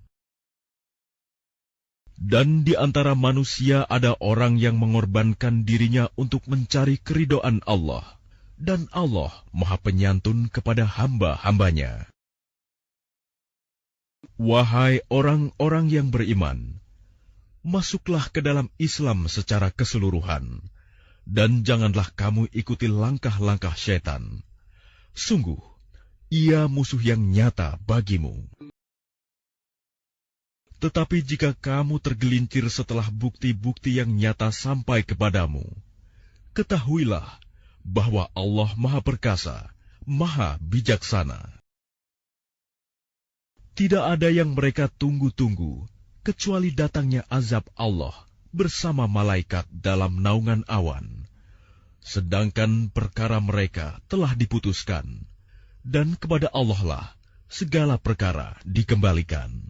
Speaker 1: Dan di antara manusia ada orang yang mengorbankan dirinya untuk mencari keridhaan Allah, dan Allah Maha Penyantun kepada hamba-hambanya. Wahai orang-orang yang beriman, masuklah ke dalam Islam secara keseluruhan, dan janganlah kamu ikuti langkah-langkah syaitan. Sungguh, ia musuh yang nyata bagimu. Tetapi jika kamu tergelincir setelah bukti-bukti yang nyata sampai kepadamu, ketahuilah bahwa Allah Maha Perkasa, Maha Bijaksana. Tidak ada yang mereka tunggu-tunggu, kecuali datangnya azab Allah bersama malaikat dalam naungan awan. Sedangkan perkara mereka telah diputuskan, dan kepada Allah lah segala perkara dikembalikan.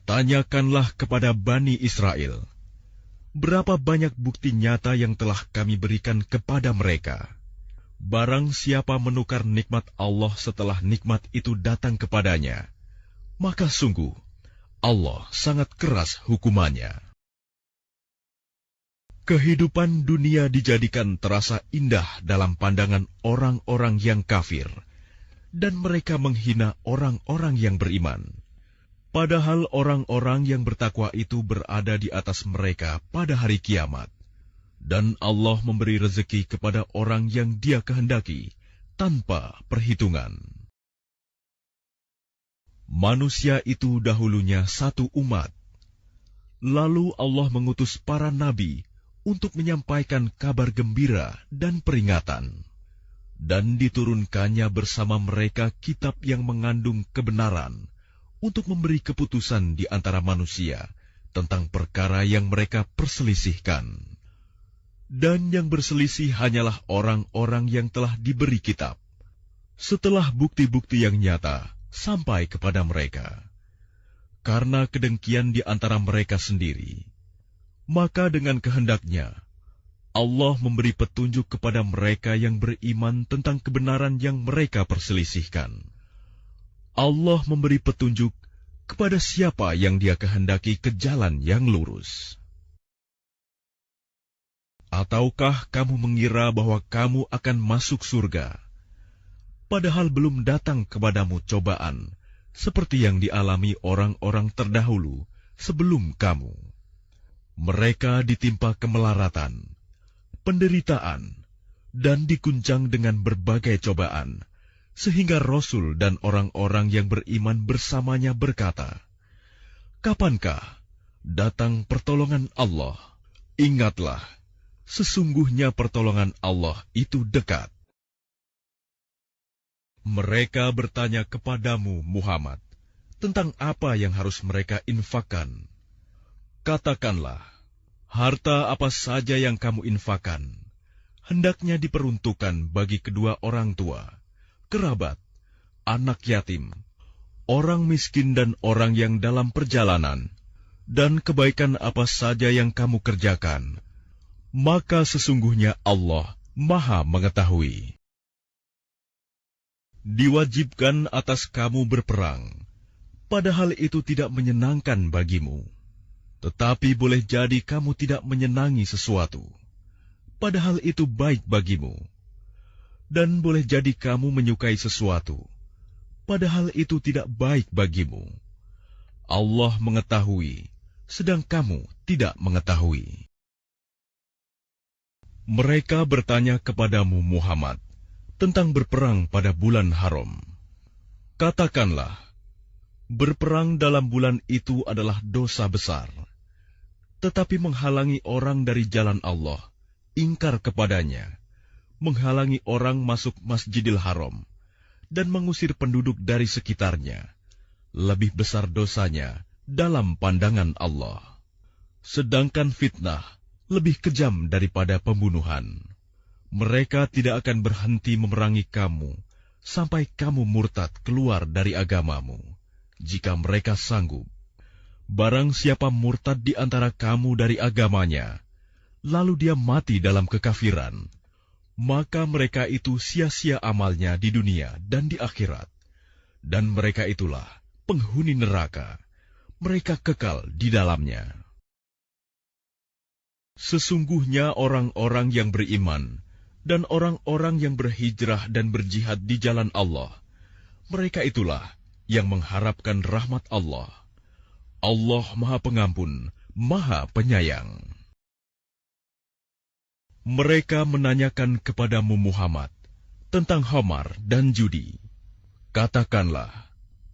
Speaker 1: Tanyakanlah kepada Bani Israel, berapa banyak bukti nyata yang telah kami berikan kepada mereka. Barang siapa menukar nikmat Allah setelah nikmat itu datang kepadanya, maka sungguh Allah sangat keras hukumannya. Kehidupan dunia dijadikan terasa indah dalam pandangan orang-orang yang kafir, dan mereka menghina orang-orang yang beriman. Padahal orang-orang yang bertakwa itu berada di atas mereka pada hari kiamat, dan Allah memberi rezeki kepada orang yang Dia kehendaki tanpa perhitungan. Manusia itu dahulunya satu umat, lalu Allah mengutus para nabi untuk menyampaikan kabar gembira dan peringatan, dan diturunkannya bersama mereka kitab yang mengandung kebenaran untuk memberi keputusan di antara manusia tentang perkara yang mereka perselisihkan. Dan yang berselisih hanyalah orang-orang yang telah diberi kitab. Setelah bukti-bukti yang nyata, sampai kepada mereka. Karena kedengkian di antara mereka sendiri, maka dengan kehendaknya, Allah memberi petunjuk kepada mereka yang beriman tentang kebenaran yang mereka perselisihkan. Allah memberi petunjuk kepada siapa yang Dia kehendaki ke jalan yang lurus. Ataukah kamu mengira bahwa kamu akan masuk surga, padahal belum datang kepadamu cobaan, seperti yang dialami orang-orang terdahulu sebelum kamu? Mereka ditimpa kemelaratan, penderitaan, dan diguncang dengan berbagai cobaan, sehingga Rasul dan orang-orang yang beriman bersamanya berkata, "Kapankah datang pertolongan Allah? Ingatlah, sesungguhnya pertolongan Allah itu dekat." Mereka bertanya kepadamu, Muhammad, tentang apa yang harus mereka infakkan. Katakanlah, harta apa saja yang kamu infakkan, hendaknya diperuntukkan bagi kedua orang tua, kerabat, anak yatim, orang miskin dan orang yang dalam perjalanan, dan kebaikan apa saja yang kamu kerjakan, maka sesungguhnya Allah Maha Mengetahui. Diwajibkan atas kamu berperang, padahal itu tidak menyenangkan bagimu. Tetapi boleh jadi kamu tidak menyenangi sesuatu, padahal itu baik bagimu. Dan boleh jadi kamu menyukai sesuatu, padahal itu tidak baik bagimu. Allah mengetahui, sedang kamu tidak mengetahui. Mereka bertanya kepadamu, Muhammad, tentang berperang pada bulan haram. Katakanlah, berperang dalam bulan itu adalah dosa besar. Tetapi menghalangi orang dari jalan Allah, ingkar kepadanya, menghalangi orang masuk Masjidil Haram, dan mengusir penduduk dari sekitarnya, lebih besar dosanya dalam pandangan Allah. Sedangkan fitnah lebih kejam daripada pembunuhan. Mereka tidak akan berhenti memerangi kamu sampai kamu murtad keluar dari agamamu, jika mereka sanggup. Barang siapa murtad di antara kamu dari agamanya, lalu dia mati dalam kekafiran, maka mereka itu sia-sia amalnya di dunia dan di akhirat. Dan mereka itulah penghuni neraka, mereka kekal di dalamnya. Sesungguhnya orang-orang yang beriman dan orang-orang yang berhijrah dan berjihad di jalan Allah, mereka itulah yang mengharapkan rahmat Allah. Allah Maha Pengampun, Maha Penyayang. Mereka menanyakan kepadamu, Muhammad, tentang khamar dan judi. Katakanlah,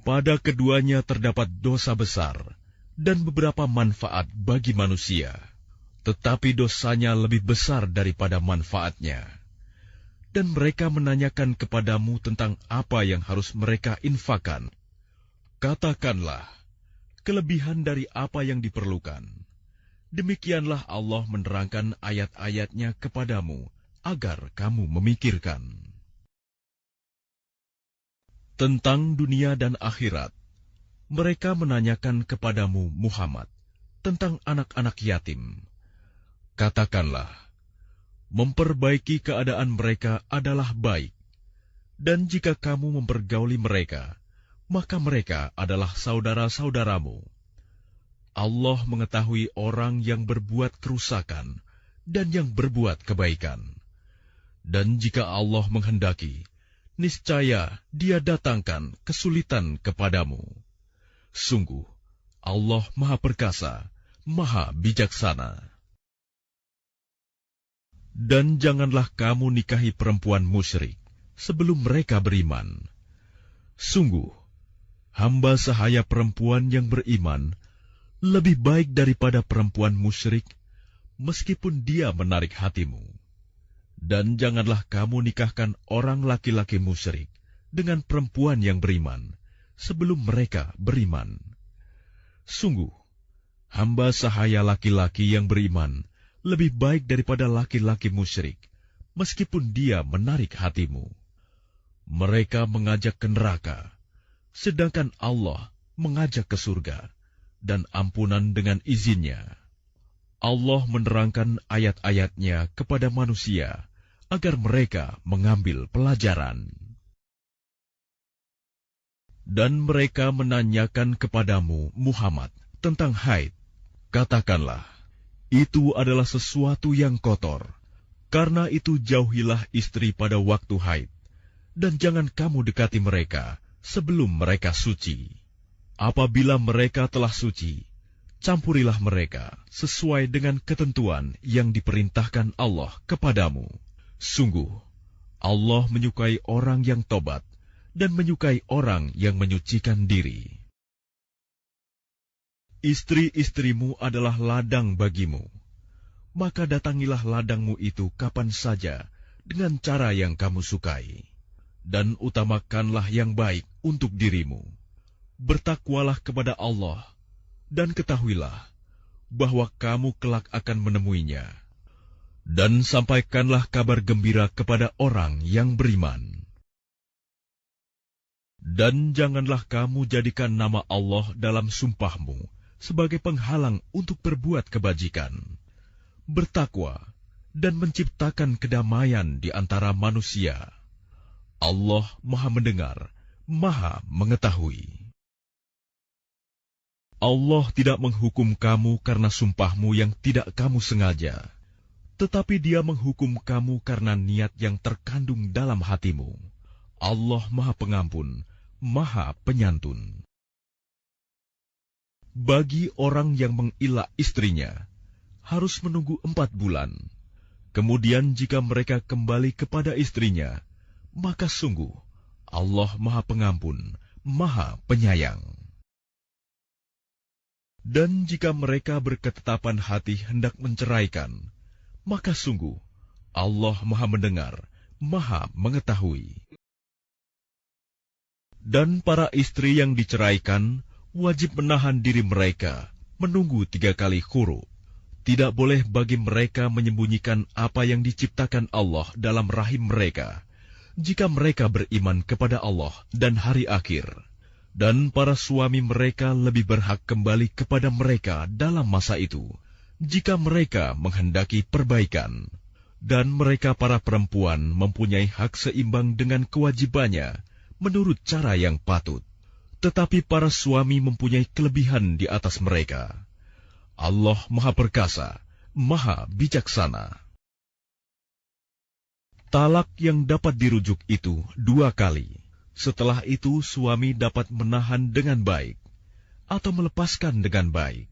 Speaker 1: pada keduanya terdapat dosa besar dan beberapa manfaat bagi manusia, tetapi dosanya lebih besar daripada manfaatnya. Dan mereka menanyakan kepadamu tentang apa yang harus mereka infakkan. Katakanlah, kelebihan dari apa yang diperlukan. Demikianlah Allah menerangkan ayat-ayatnya kepadamu, agar kamu memikirkan. Tentang dunia dan akhirat, mereka menanyakan kepadamu, Muhammad, tentang anak-anak yatim. Katakanlah, memperbaiki keadaan mereka adalah baik, dan jika kamu mempergauli mereka, maka mereka adalah saudara-saudaramu. Allah mengetahui orang yang berbuat kerusakan dan yang berbuat kebaikan. Dan jika Allah menghendaki, niscaya Dia datangkan kesulitan kepadamu. Sungguh, Allah Maha Perkasa, Maha Bijaksana. Dan janganlah kamu nikahi perempuan musyrik sebelum mereka beriman. Sungguh, hamba sahaya perempuan yang beriman lebih baik daripada perempuan musyrik, meskipun dia menarik hatimu. Dan janganlah kamu nikahkan orang laki-laki musyrik dengan perempuan yang beriman sebelum mereka beriman. Sungguh, hamba sahaya laki-laki yang beriman lebih baik daripada laki-laki musyrik, meskipun dia menarik hatimu. Mereka mengajak ke neraka, sedangkan Allah mengajak ke surga dan ampunan dengan izinnya. Allah menerangkan ayat-ayatnya kepada manusia agar mereka mengambil pelajaran. Dan mereka menanyakan kepadamu, Muhammad, tentang haid. Katakanlah, itu adalah sesuatu yang kotor. Karena itu jauhilah istri pada waktu haid, dan jangan kamu dekati mereka sebelum mereka suci. Apabila mereka telah suci, campurilah mereka sesuai dengan ketentuan yang diperintahkan Allah kepadamu. Sungguh, Allah menyukai orang yang tobat dan menyukai orang yang menyucikan diri. Istri-istrimu adalah ladang bagimu. Maka datangilah ladangmu itu kapan saja dengan cara yang kamu sukai, dan utamakanlah yang baik untuk dirimu. Bertakwalah kepada Allah, dan ketahuilah bahwa kamu kelak akan menemuinya. Dan sampaikanlah kabar gembira kepada orang yang beriman. Dan janganlah kamu jadikan nama Allah dalam sumpahmu sebagai penghalang untuk berbuat kebajikan. Bertakwa dan menciptakan kedamaian di antara manusia. Allah Maha Mendengar, Maha Mengetahui. Allah tidak menghukum kamu karena sumpahmu yang tidak kamu sengaja, tetapi Dia menghukum kamu karena niat yang terkandung dalam hatimu. Allah Maha Pengampun, Maha Penyantun. Bagi orang yang mengilah istrinya, harus menunggu 4 bulan. Kemudian jika mereka kembali kepada istrinya, maka sungguh Allah Maha Pengampun, Maha Penyayang. Dan jika mereka berketetapan hati hendak menceraikan, maka sungguh Allah Maha Mendengar, Maha Mengetahui. Dan para istri yang diceraikan wajib menahan diri mereka menunggu 3 kali khuru. Tidak boleh bagi mereka menyembunyikan apa yang diciptakan Allah dalam rahim mereka, jika mereka beriman kepada Allah dan hari akhir. Dan para suami mereka lebih berhak kembali kepada mereka dalam masa itu, jika mereka menghendaki perbaikan. Dan mereka para perempuan mempunyai hak seimbang dengan kewajibannya menurut cara yang patut. Tetapi para suami mempunyai kelebihan di atas mereka. Allah Maha Perkasa, Maha Bijaksana. Talak yang dapat dirujuk itu 2 kali. Setelah itu suami dapat menahan dengan baik atau melepaskan dengan baik.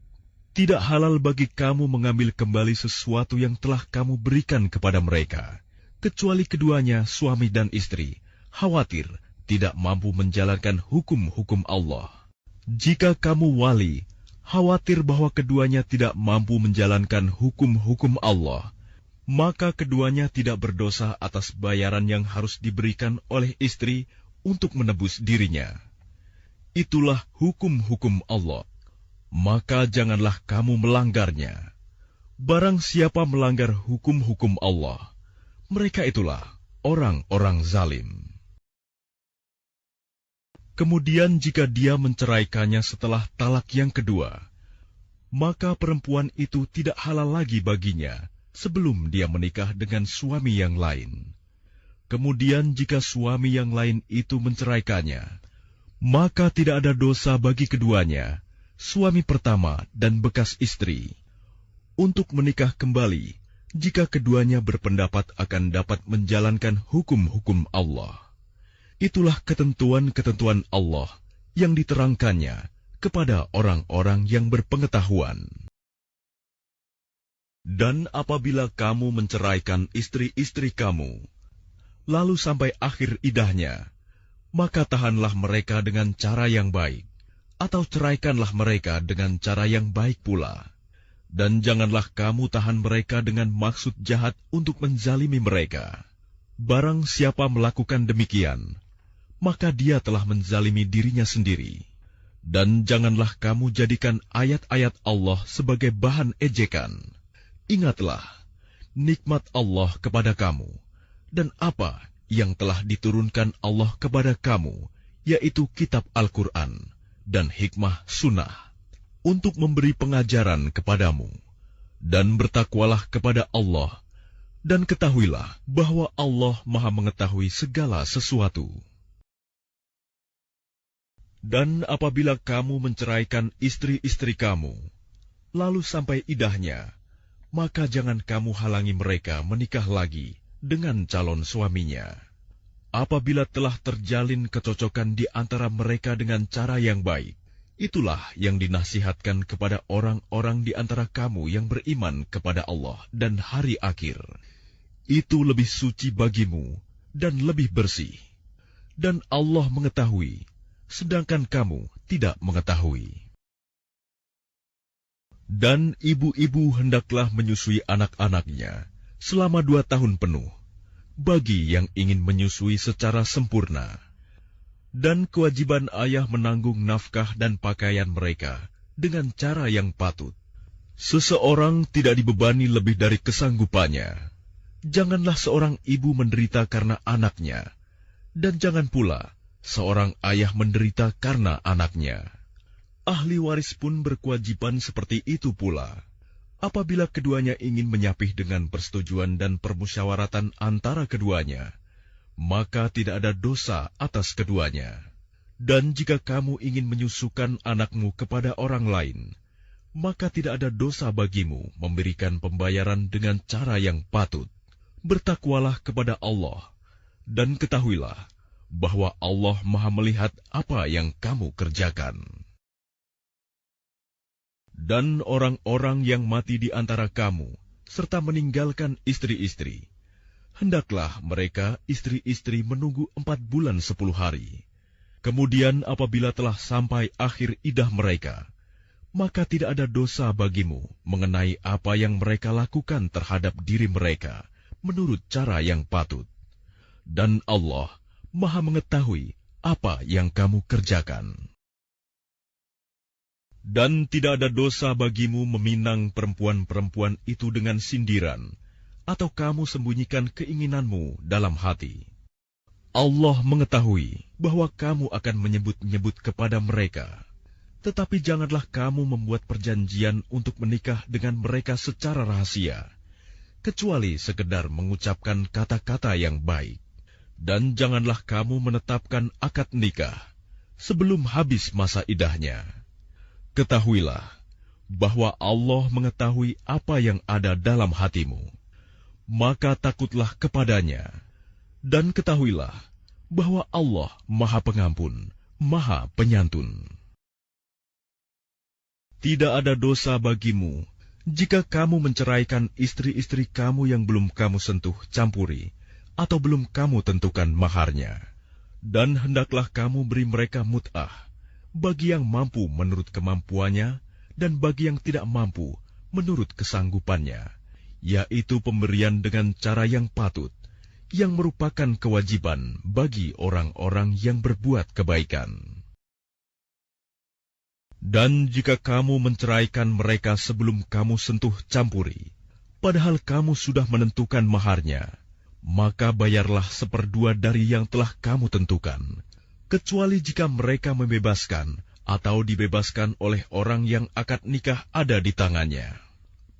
Speaker 1: Tidak halal bagi kamu mengambil kembali sesuatu yang telah kamu berikan kepada mereka, kecuali keduanya suami dan istri khawatir tidak mampu menjalankan hukum-hukum Allah. Jika kamu wali khawatir bahwa keduanya tidak mampu menjalankan hukum-hukum Allah, maka keduanya tidak berdosa atas bayaran yang harus diberikan oleh istri untuk menebus dirinya. Itulah hukum-hukum Allah, maka janganlah kamu melanggarnya. Barang siapa melanggar hukum-hukum Allah, mereka itulah orang-orang zalim. Kemudian jika dia menceraikannya setelah talak yang kedua, maka perempuan itu tidak halal lagi baginya sebelum dia menikah dengan suami yang lain. Kemudian jika suami yang lain itu menceraikannya, maka tidak ada dosa bagi keduanya, suami pertama dan bekas istri, untuk menikah kembali jika keduanya berpendapat akan dapat menjalankan hukum-hukum Allah. Itulah ketentuan-ketentuan Allah yang diterangkannya kepada orang-orang yang berpengetahuan. Dan apabila kamu menceraikan istri-istri kamu, lalu sampai akhir idahnya, maka tahanlah mereka dengan cara yang baik, atau ceraikanlah mereka dengan cara yang baik pula. Dan janganlah kamu tahan mereka dengan maksud jahat untuk menzalimi mereka. Barang siapa melakukan demikian, maka dia telah menzalimi dirinya sendiri. Dan janganlah kamu jadikan ayat-ayat Allah sebagai bahan ejekan. Ingatlah nikmat Allah kepada kamu, dan apa yang telah diturunkan Allah kepada kamu yaitu kitab Al-Quran dan hikmah sunnah, untuk memberi pengajaran kepadamu. Dan bertakwalah kepada Allah, dan ketahuilah bahwa Allah Maha mengetahui segala sesuatu. Dan apabila kamu menceraikan istri-istri kamu, lalu sampai idahnya, maka jangan kamu halangi mereka menikah lagi dengan calon suaminya. Apabila telah terjalin kecocokan di antara mereka dengan cara yang baik, itulah yang dinasihatkan kepada orang-orang di antara kamu yang beriman kepada Allah dan hari akhir. Itu lebih suci bagimu dan lebih bersih. Dan Allah mengetahui, sedangkan kamu tidak mengetahui. Dan ibu-ibu hendaklah menyusui anak-anaknya selama 2 tahun penuh, bagi yang ingin menyusui secara sempurna. Dan kewajiban ayah menanggung nafkah dan pakaian mereka dengan cara yang patut. Seseorang tidak dibebani lebih dari kesanggupannya. Janganlah seorang ibu menderita karena anaknya, dan jangan pula seorang ayah menderita karena anaknya. Ahli waris pun berkewajiban seperti itu pula. Apabila keduanya ingin menyapih dengan persetujuan dan permusyawaratan antara keduanya, maka tidak ada dosa atas keduanya. Dan jika kamu ingin menyusukan anakmu kepada orang lain, maka tidak ada dosa bagimu memberikan pembayaran dengan cara yang patut. Bertakwalah kepada Allah, dan ketahuilah bahwa Allah Maha melihat apa yang kamu kerjakan. Dan orang-orang yang mati di antara kamu, serta meninggalkan istri-istri, hendaklah mereka istri-istri menunggu 4 bulan 10 hari. Kemudian apabila telah sampai akhir idah mereka, maka tidak ada dosa bagimu mengenai apa yang mereka lakukan terhadap diri mereka menurut cara yang patut. Dan Allah Maha mengetahui apa yang kamu kerjakan. Dan tidak ada dosa bagimu meminang perempuan-perempuan itu dengan sindiran, atau kamu sembunyikan keinginanmu dalam hati. Allah mengetahui bahwa kamu akan menyebut-nyebut kepada mereka, tetapi janganlah kamu membuat perjanjian untuk menikah dengan mereka secara rahasia, kecuali sekedar mengucapkan kata-kata yang baik. Dan janganlah kamu menetapkan akad nikah sebelum habis masa idahnya. Ketahuilah bahwa Allah mengetahui apa yang ada dalam hatimu. Maka takutlah kepadanya, dan ketahuilah bahwa Allah Maha Pengampun, Maha Penyantun. Tidak ada dosa bagimu jika kamu menceraikan istri-istri kamu yang belum kamu sentuh campuri, atau belum kamu tentukan maharnya. Dan hendaklah kamu beri mereka mut'ah, bagi yang mampu menurut kemampuannya, dan bagi yang tidak mampu menurut kesanggupannya, yaitu pemberian dengan cara yang patut, yang merupakan kewajiban bagi orang-orang yang berbuat kebaikan. Dan jika kamu menceraikan mereka sebelum kamu sentuh campuri, padahal kamu sudah menentukan maharnya, maka bayarlah 1/2 dari yang telah kamu tentukan, kecuali jika mereka membebaskan atau dibebaskan oleh orang yang akad nikah ada di tangannya.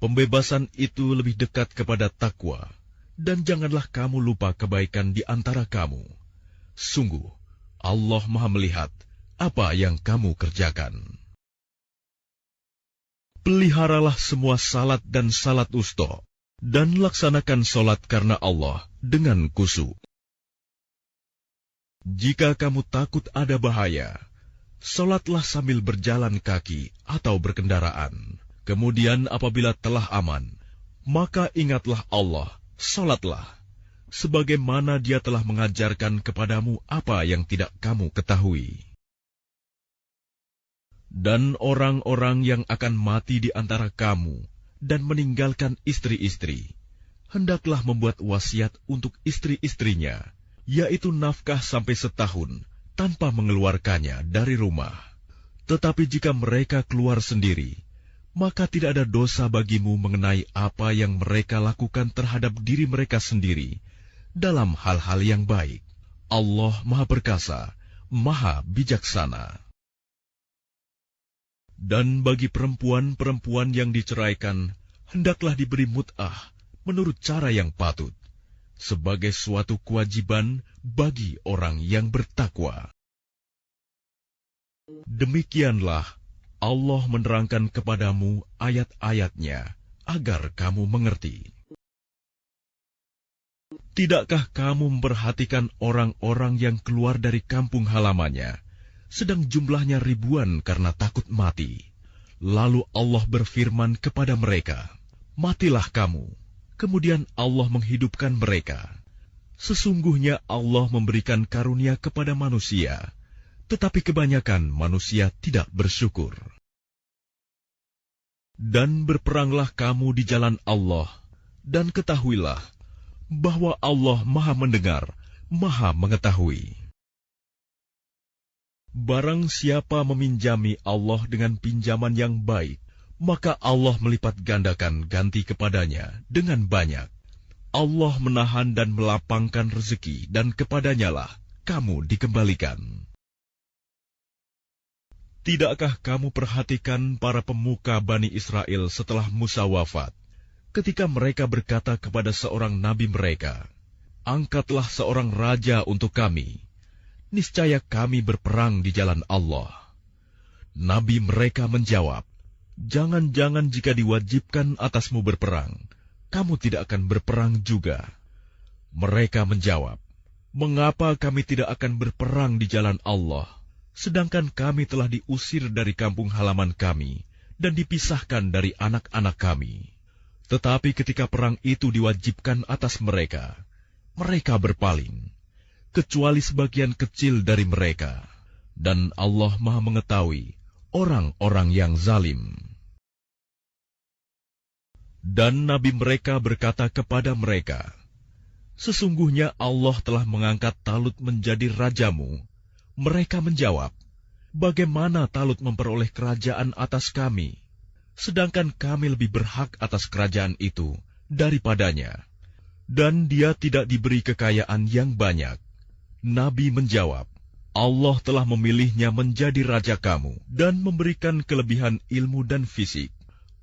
Speaker 1: Pembebasan itu lebih dekat kepada takwa, dan janganlah kamu lupa kebaikan di antara kamu. Sungguh, Allah Maha melihat apa yang kamu kerjakan. Peliharalah semua salat dan salat wusta, dan laksanakan salat karena Allah dengan khusyuk. Jika kamu takut ada bahaya, salatlah sambil berjalan kaki atau berkendaraan. Kemudian apabila telah aman, maka ingatlah Allah, salatlah, sebagaimana Dia telah mengajarkan kepadamu apa yang tidak kamu ketahui. Dan orang-orang yang akan mati di antara kamu dan meninggalkan istri-istri, hendaklah membuat wasiat untuk istri-istrinya, yaitu nafkah sampai 1 tahun tanpa mengeluarkannya dari rumah. Tetapi jika mereka keluar sendiri, maka tidak ada dosa bagimu mengenai apa yang mereka lakukan terhadap diri mereka sendiri dalam hal-hal yang baik. Allah Maha Perkasa, Maha Bijaksana. Dan bagi perempuan-perempuan yang diceraikan, hendaklah diberi mut'ah menurut cara yang patut, sebagai suatu kewajiban bagi orang yang bertakwa. Demikianlah Allah menerangkan kepadamu ayat-ayatnya, agar kamu mengerti. Tidakkah kamu memperhatikan orang-orang yang keluar dari kampung halamannya, sedang jumlahnya ribuan karena takut mati? Lalu Allah berfirman kepada mereka, "Matilah kamu." Kemudian Allah menghidupkan mereka. Sesungguhnya Allah memberikan karunia kepada manusia, tetapi kebanyakan manusia tidak bersyukur. Dan berperanglah kamu di jalan Allah, dan ketahuilah bahwa Allah Maha Mendengar, Maha Mengetahui. Barang siapa meminjami Allah dengan pinjaman yang baik, maka Allah melipat gandakan ganti kepadanya dengan banyak. Allah menahan dan melapangkan rezeki, dan kepadanyalah kamu dikembalikan. Tidakkah kamu perhatikan para pemuka Bani Israel setelah Musa wafat, ketika mereka berkata kepada seorang nabi mereka, "Angkatlah seorang raja untuk kami, niscaya kami berperang di jalan Allah." Nabi mereka menjawab, "Jangan-jangan jika diwajibkan atasmu berperang, kamu tidak akan berperang juga." Mereka menjawab, "Mengapa kami tidak akan berperang di jalan Allah, sedangkan kami telah diusir dari kampung halaman kami dan dipisahkan dari anak-anak kami?" Tetapi ketika perang itu diwajibkan atas mereka, mereka berpaling, kecuali sebagian kecil dari mereka. Dan Allah Maha Mengetahui orang-orang yang zalim. Dan nabi mereka berkata kepada mereka, "Sesungguhnya Allah telah mengangkat Talut menjadi rajamu." Mereka menjawab, "Bagaimana Talut memperoleh kerajaan atas kami, sedangkan kami lebih berhak atas kerajaan itu daripadanya, dan dia tidak diberi kekayaan yang banyak." Nabi menjawab, "Allah telah memilihnya menjadi raja kamu dan memberikan kelebihan ilmu dan fisik.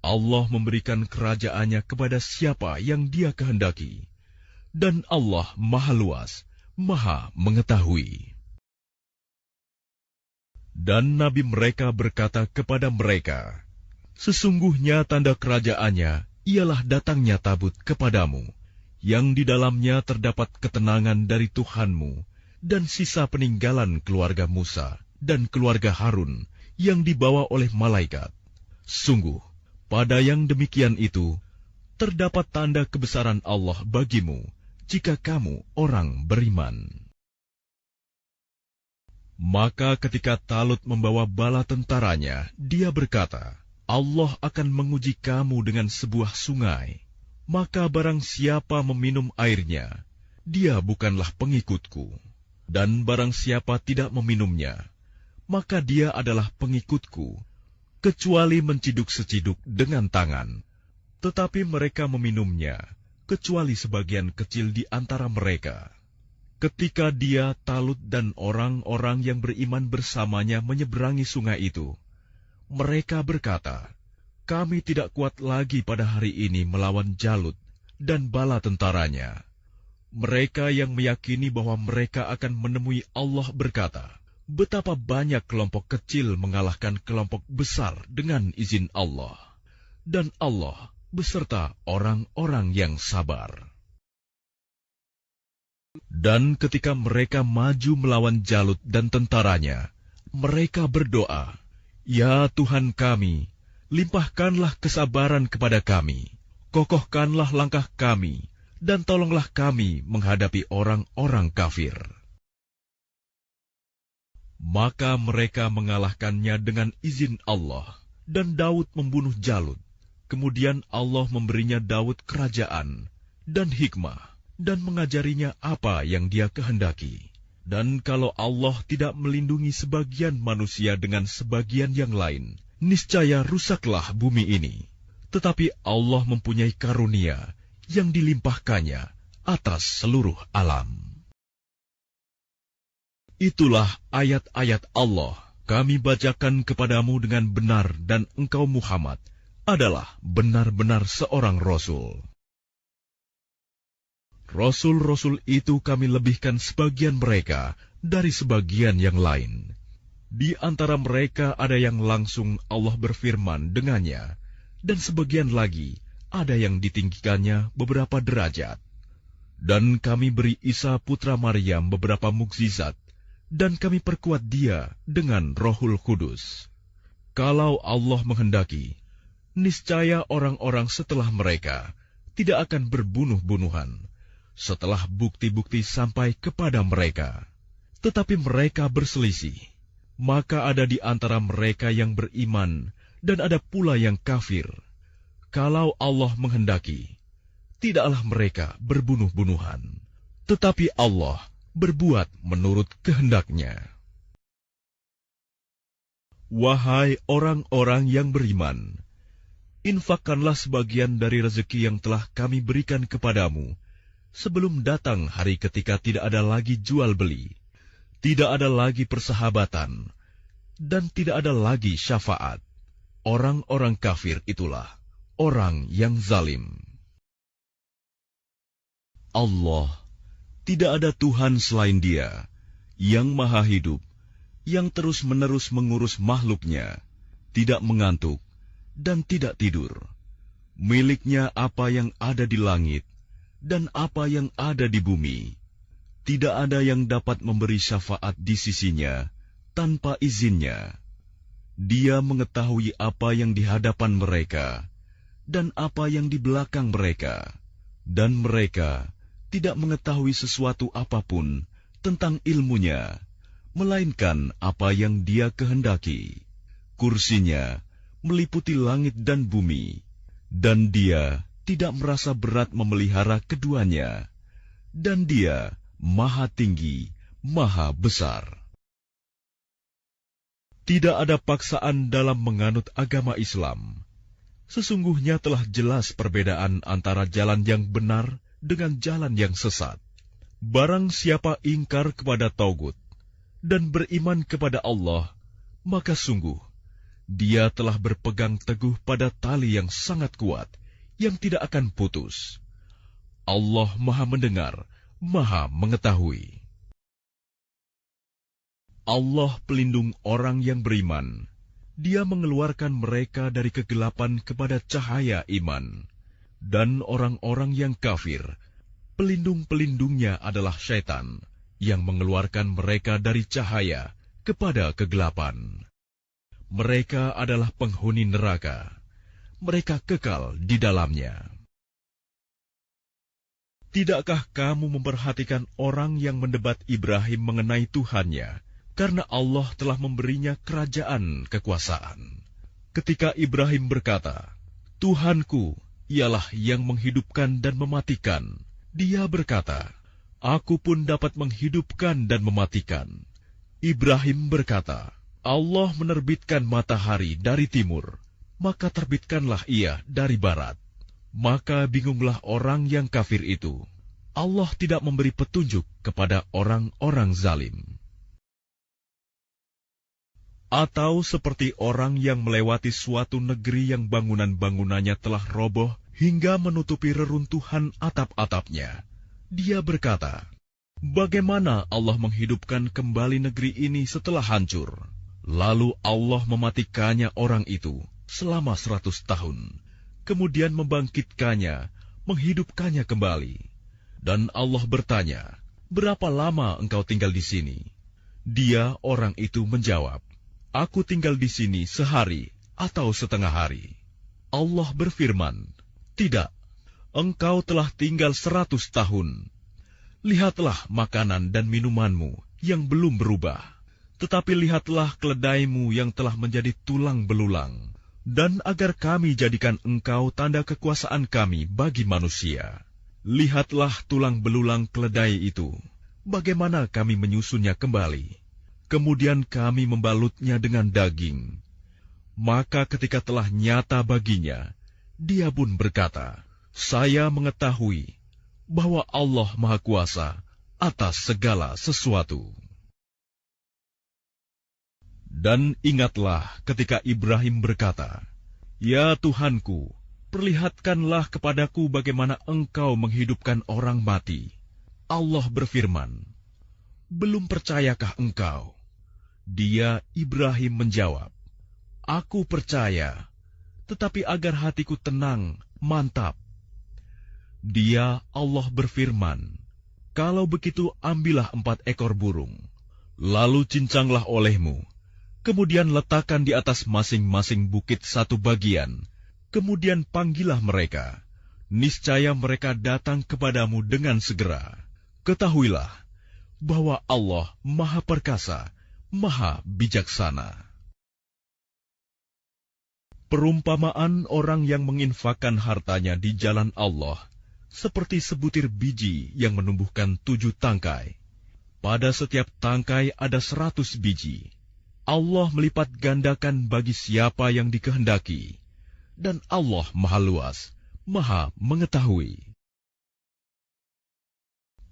Speaker 1: Allah memberikan kerajaannya kepada siapa yang Dia kehendaki, dan Allah Maha Luas, Maha Mengetahui." Dan nabi mereka berkata kepada mereka, "Sesungguhnya tanda kerajaannya ialah datangnya tabut kepadamu, yang di dalamnya terdapat ketenangan dari Tuhanmu dan sisa peninggalan keluarga Musa dan keluarga Harun yang dibawa oleh malaikat. Sungguh, pada yang demikian itu, terdapat tanda kebesaran Allah bagimu, jika kamu orang beriman." Maka ketika Talut membawa bala tentaranya, dia berkata, "Allah akan menguji kamu dengan sebuah sungai. Maka barang siapa meminum airnya, dia bukanlah pengikutku. Dan barang siapa tidak meminumnya, maka dia adalah pengikutku, kecuali menciduk seciduk dengan tangan." Tetapi mereka meminumnya, kecuali sebagian kecil di antara mereka. Ketika dia, Talut, dan orang-orang yang beriman bersamanya menyeberangi sungai itu, mereka berkata, "Kami tidak kuat lagi pada hari ini melawan Jalut dan bala tentaranya." Mereka yang meyakini bahwa mereka akan menemui Allah berkata, "Betapa banyak kelompok kecil mengalahkan kelompok besar dengan izin Allah, dan Allah beserta orang-orang yang sabar." Dan ketika mereka maju melawan Jalut dan tentaranya, mereka berdoa, "Ya Tuhan kami, limpahkanlah kesabaran kepada kami, kokohkanlah langkah kami, dan tolonglah kami menghadapi orang-orang kafir." Maka mereka mengalahkannya dengan izin Allah, dan Daud membunuh Jalut. Kemudian Allah memberinya Daud kerajaan dan hikmah, dan mengajarinya apa yang Dia kehendaki. Dan kalau Allah tidak melindungi sebagian manusia dengan sebagian yang lain, niscaya rusaklah bumi ini. Tetapi Allah mempunyai karunia yang dilimpahkannya atas seluruh alam. Itulah ayat-ayat Allah kami bacakan kepadamu dengan benar dan engkau Muhammad adalah benar-benar seorang Rasul. Rasul-Rasul itu kami lebihkan sebagian mereka dari sebagian yang lain. Di antara mereka ada yang langsung Allah berfirman dengannya, dan sebagian lagi ada yang ditinggikannya beberapa derajat. Dan kami beri Isa putra Maryam beberapa mukjizat, dan kami perkuat dia dengan Rohul Kudus. Kalau Allah menghendaki, niscaya orang-orang setelah mereka tidak akan berbunuh-bunuhan, setelah bukti-bukti sampai kepada mereka. Tetapi mereka berselisih, maka ada di antara mereka yang beriman, dan ada pula yang kafir. Kalau Allah menghendaki, tidaklah mereka berbunuh-bunuhan, tetapi Allah berbuat menurut kehendaknya. Wahai orang-orang yang beriman, infakkanlah sebagian dari rezeki yang telah kami berikan kepadamu, sebelum datang hari ketika tidak ada lagi jual-beli, tidak ada lagi persahabatan, dan tidak ada lagi syafaat. Orang-orang kafir itulah orang yang zalim. Allah, tidak ada Tuhan selain Dia, yang maha hidup, yang terus-menerus mengurus makhluknya, tidak mengantuk, dan tidak tidur. Miliknya apa yang ada di langit, dan apa yang ada di bumi. Tidak ada yang dapat memberi syafaat di sisinya tanpa izinnya. Dia mengetahui apa yang di hadapan mereka dan apa yang di belakang mereka, dan mereka tidak mengetahui sesuatu apapun tentang ilmunya, melainkan apa yang Dia kehendaki. Kursinya meliputi langit dan bumi, dan Dia tidak merasa berat memelihara keduanya, dan Dia maha tinggi, maha besar. Tidak ada paksaan dalam menganut agama Islam. Sesungguhnya telah jelas perbedaan antara jalan yang benar dengan jalan yang sesat. Barang siapa ingkar kepada Taugut dan beriman kepada Allah, maka sungguh dia telah berpegang teguh pada tali yang sangat kuat, yang tidak akan putus. Allah Maha Mendengar, Maha Mengetahui. Allah pelindung orang yang beriman. Dia mengeluarkan mereka dari kegelapan kepada cahaya iman. Dan orang-orang yang kafir, pelindung-pelindungnya adalah syaitan, yang mengeluarkan mereka dari cahaya kepada kegelapan. Mereka adalah penghuni neraka. Mereka kekal di dalamnya. Tidakkah kamu memperhatikan orang yang mendebat Ibrahim mengenai Tuhannya, karena Allah telah memberinya kerajaan kekuasaan? Ketika Ibrahim berkata, Tuhanku ialah yang menghidupkan dan mematikan, dia berkata, Aku pun dapat menghidupkan dan mematikan. Ibrahim berkata, Allah menerbitkan matahari dari timur, maka terbitkanlah ia dari barat. Maka bingunglah orang yang kafir itu. Allah tidak memberi petunjuk kepada orang-orang zalim. Atau seperti orang yang melewati suatu negeri yang bangunan-bangunannya telah roboh hingga menutupi reruntuhan atap-atapnya. Dia berkata, bagaimana Allah menghidupkan kembali negeri ini setelah hancur? Lalu Allah mematikannya orang itu selama 100 tahun, kemudian membangkitkannya, menghidupkannya kembali. Dan Allah bertanya, berapa lama engkau tinggal di sini? Dia, orang itu, menjawab, aku tinggal di sini sehari atau setengah hari. Allah berfirman, tidak, engkau telah tinggal 100 tahun. Lihatlah makanan dan minumanmu yang belum berubah, tetapi lihatlah keledaimu yang telah menjadi tulang belulang. Dan agar kami jadikan engkau tanda kekuasaan kami bagi manusia. Lihatlah tulang belulang keledai itu, bagaimana kami menyusunnya kembali. Kemudian kami membalutnya dengan daging. Maka ketika telah nyata baginya, dia pun berkata, saya mengetahui bahwa Allah Maha Kuasa atas segala sesuatu. Dan ingatlah ketika Ibrahim berkata, "Ya Tuhanku, perlihatkanlah kepadaku bagaimana Engkau menghidupkan orang mati." Allah berfirman, "Belum percayakah engkau?" Dia, Ibrahim, menjawab, "Aku percaya, tetapi agar hatiku tenang, mantap." Dia, Allah, berfirman, "Kalau begitu ambillah 4 ekor burung, lalu cincanglah olehmu. Kemudian letakkan di atas masing-masing bukit 1 bagian. Kemudian panggillah mereka. Niscaya mereka datang kepadamu dengan segera. Ketahuilah bahwa Allah Maha Perkasa, Maha Bijaksana." Perumpamaan orang yang menginfakkan hartanya di jalan Allah seperti sebutir biji yang menumbuhkan 7 tangkai. Pada setiap tangkai ada 100 biji. Allah melipat gandakan bagi siapa yang dikehendaki, dan Allah Maha Luas, Maha Mengetahui.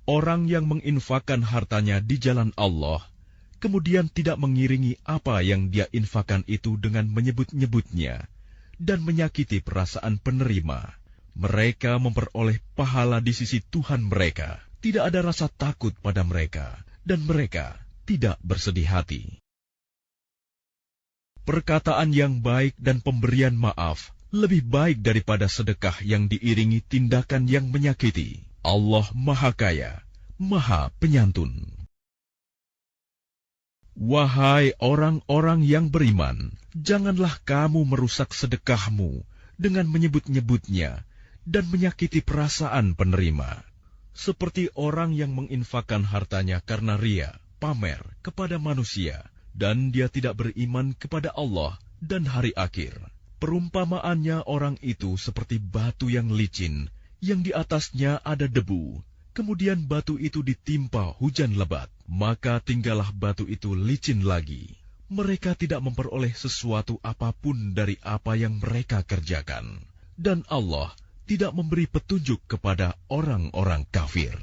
Speaker 1: Orang yang menginfakkan hartanya di jalan Allah, kemudian tidak mengiringi apa yang dia infakkan itu dengan menyebut-nyebutnya, dan menyakiti perasaan penerima, mereka memperoleh pahala di sisi Tuhan mereka. Tidak ada rasa takut pada mereka, dan mereka tidak bersedih hati. Perkataan yang baik dan pemberian maaf lebih baik daripada sedekah yang diiringi tindakan yang menyakiti. Allah Maha Kaya, Maha Penyantun. Wahai orang-orang yang beriman, janganlah kamu merusak sedekahmu dengan menyebut-nyebutnya dan menyakiti perasaan penerima, seperti orang yang menginfakkan hartanya karena ria, pamer kepada manusia, dan dia tidak beriman kepada Allah dan hari akhir. Perumpamaannya orang itu seperti batu yang licin, yang di atasnya ada debu. Kemudian batu itu ditimpa hujan lebat, maka tinggallah batu itu licin lagi. Mereka tidak memperoleh sesuatu apapun dari apa yang mereka kerjakan. Dan Allah tidak memberi petunjuk kepada orang-orang kafir.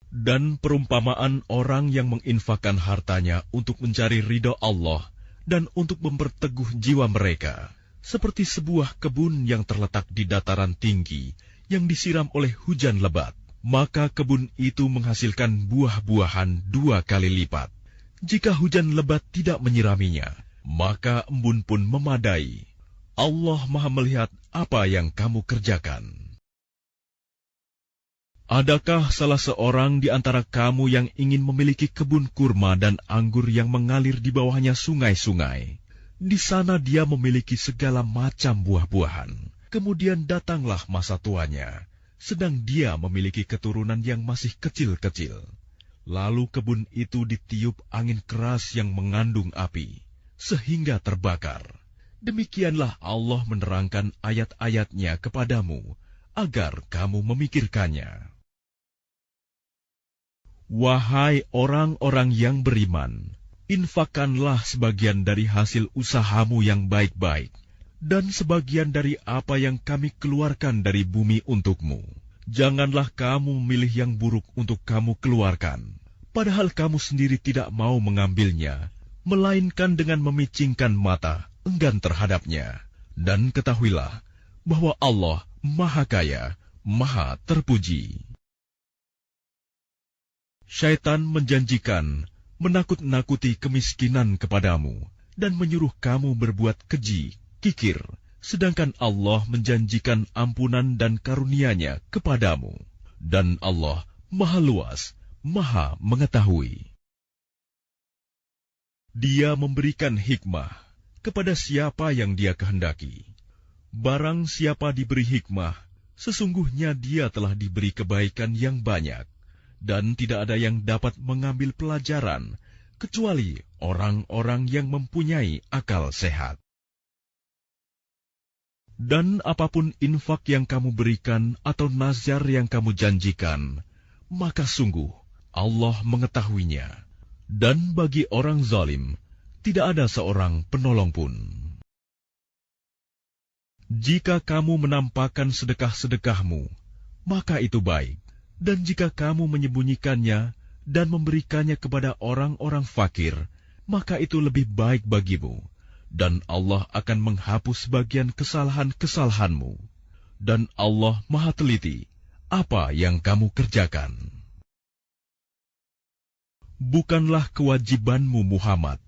Speaker 1: Dan perumpamaan orang yang menginfakkan hartanya untuk mencari ridha Allah dan untuk memperteguh jiwa mereka, seperti sebuah kebun yang terletak di dataran tinggi yang disiram oleh hujan lebat, maka kebun itu menghasilkan buah-buahan 2 kali lipat. Jika hujan lebat tidak menyiraminya, maka embun pun memadai. Allah Maha melihat apa yang kamu kerjakan. Adakah salah seorang di antara kamu yang ingin memiliki kebun kurma dan anggur yang mengalir di bawahnya sungai-sungai? Di sana dia memiliki segala macam buah-buahan. Kemudian datanglah masa tuanya, sedang dia memiliki keturunan yang masih kecil-kecil. Lalu kebun itu ditiup angin keras yang mengandung api, sehingga terbakar. Demikianlah Allah menerangkan ayat-ayatnya kepadamu, agar kamu memikirkannya. Wahai orang-orang yang beriman, infakkanlah sebagian dari hasil usahamu yang baik-baik, dan sebagian dari apa yang kami keluarkan dari bumi untukmu. Janganlah kamu memilih yang buruk untuk kamu keluarkan, padahal kamu sendiri tidak mau mengambilnya, melainkan dengan memicingkan mata, enggan terhadapnya. Dan ketahuilah bahwa Allah Maha Kaya, Maha Terpuji. Syaitan menjanjikan menakut-nakuti kemiskinan kepadamu dan menyuruh kamu berbuat keji, kikir, sedangkan Allah menjanjikan ampunan dan karunia-Nya kepadamu. Dan Allah Maha Luas, Maha Mengetahui. Dia memberikan hikmah kepada siapa yang Dia kehendaki. Barang siapa diberi hikmah, sesungguhnya dia telah diberi kebaikan yang banyak. Dan tidak ada yang dapat mengambil pelajaran, kecuali orang-orang yang mempunyai akal sehat. Dan apapun infak yang kamu berikan atau nazar yang kamu janjikan, maka sungguh Allah mengetahuinya. Dan bagi orang zalim, tidak ada seorang penolong pun. Jika kamu menampakkan sedekah-sedekahmu, maka itu baik. Dan jika kamu menyembunyikannya dan memberikannya kepada orang-orang fakir, maka itu lebih baik bagimu, dan Allah akan menghapus bagian kesalahan-kesalahanmu. Dan Allah Maha Teliti apa yang kamu kerjakan. Bukanlah kewajibanmu Muhammad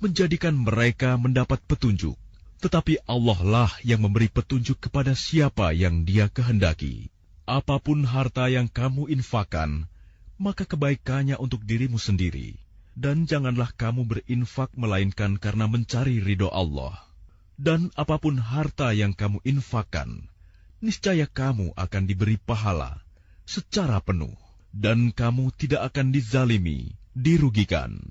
Speaker 1: menjadikan mereka mendapat petunjuk, tetapi Allah lah yang memberi petunjuk kepada siapa yang Dia kehendaki. Apapun harta yang kamu infakkan, maka kebaikannya untuk dirimu sendiri, dan janganlah kamu berinfak melainkan karena mencari ridho Allah. Dan apapun harta yang kamu infakkan, niscaya kamu akan diberi pahala secara penuh, dan kamu tidak akan dizalimi, dirugikan.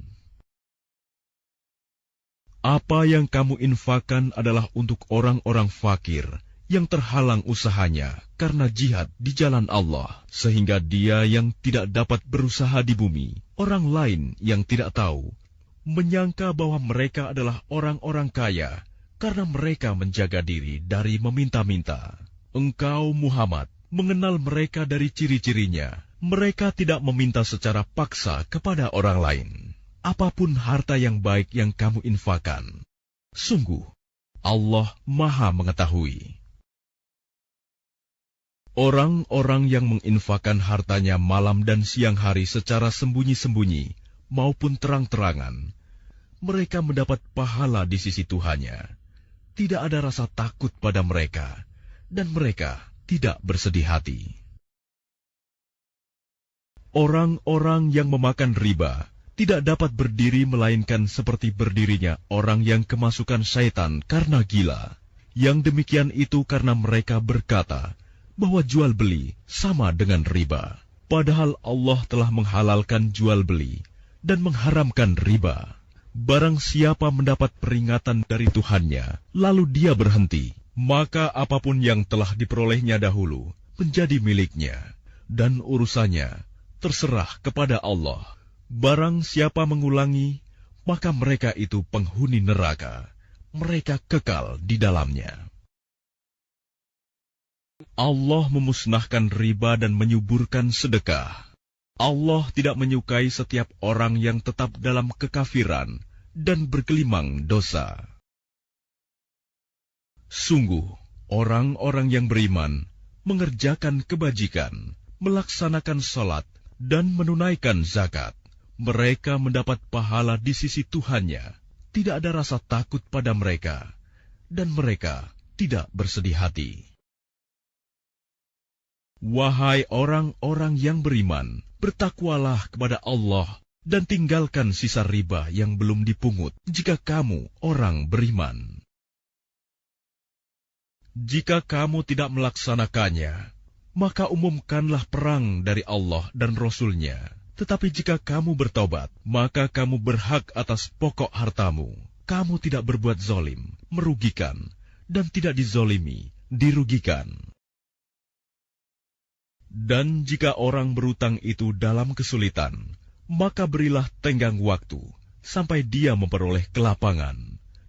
Speaker 1: Apa yang kamu infakkan adalah untuk orang-orang fakir yang terhalang usahanya karena jihad di jalan Allah, sehingga dia yang tidak dapat berusaha di bumi, orang lain yang tidak tahu, menyangka bahwa mereka adalah orang-orang kaya karena mereka menjaga diri dari meminta-minta. Engkau Muhammad mengenal mereka dari ciri-cirinya. Mereka tidak meminta secara paksa kepada orang lain. Apapun harta yang baik yang kamu infakkan, sungguh Allah Maha mengetahui. Orang-orang yang menginfakkan hartanya malam dan siang hari secara sembunyi-sembunyi maupun terang-terangan, mereka mendapat pahala di sisi Tuhannya. Tidak ada rasa takut pada mereka, dan mereka tidak bersedih hati. Orang-orang yang memakan riba tidak dapat berdiri melainkan seperti berdirinya orang yang kemasukan syaitan karena gila. Yang demikian itu karena mereka berkata bahwa jual beli sama dengan riba, padahal Allah telah menghalalkan jual beli dan mengharamkan riba. Barang siapa mendapat peringatan dari Tuhannya, lalu dia berhenti, maka apapun yang telah diperolehnya dahulu menjadi miliknya, dan urusannya terserah kepada Allah. Barang siapa mengulangi, maka mereka itu penghuni neraka, mereka kekal di dalamnya. Allah memusnahkan riba dan menyuburkan sedekah. Allah tidak menyukai setiap orang yang tetap dalam kekafiran dan bergelimang dosa. Sungguh, orang-orang yang beriman mengerjakan kebajikan, melaksanakan salat, dan menunaikan zakat. Mereka mendapat pahala di sisi Tuhannya. Tidak ada rasa takut pada mereka, dan mereka tidak bersedih hati. Wahai orang-orang yang beriman, bertakwalah kepada Allah dan tinggalkan sisa riba yang belum dipungut jika kamu orang beriman. Jika kamu tidak melaksanakannya, maka umumkanlah perang dari Allah dan Rasul-Nya. Tetapi jika kamu bertobat, maka kamu berhak atas pokok hartamu. Kamu tidak berbuat zalim, merugikan, dan tidak dizalimi, dirugikan. Dan jika orang berutang itu dalam kesulitan, maka berilah tenggang waktu sampai dia memperoleh kelapangan.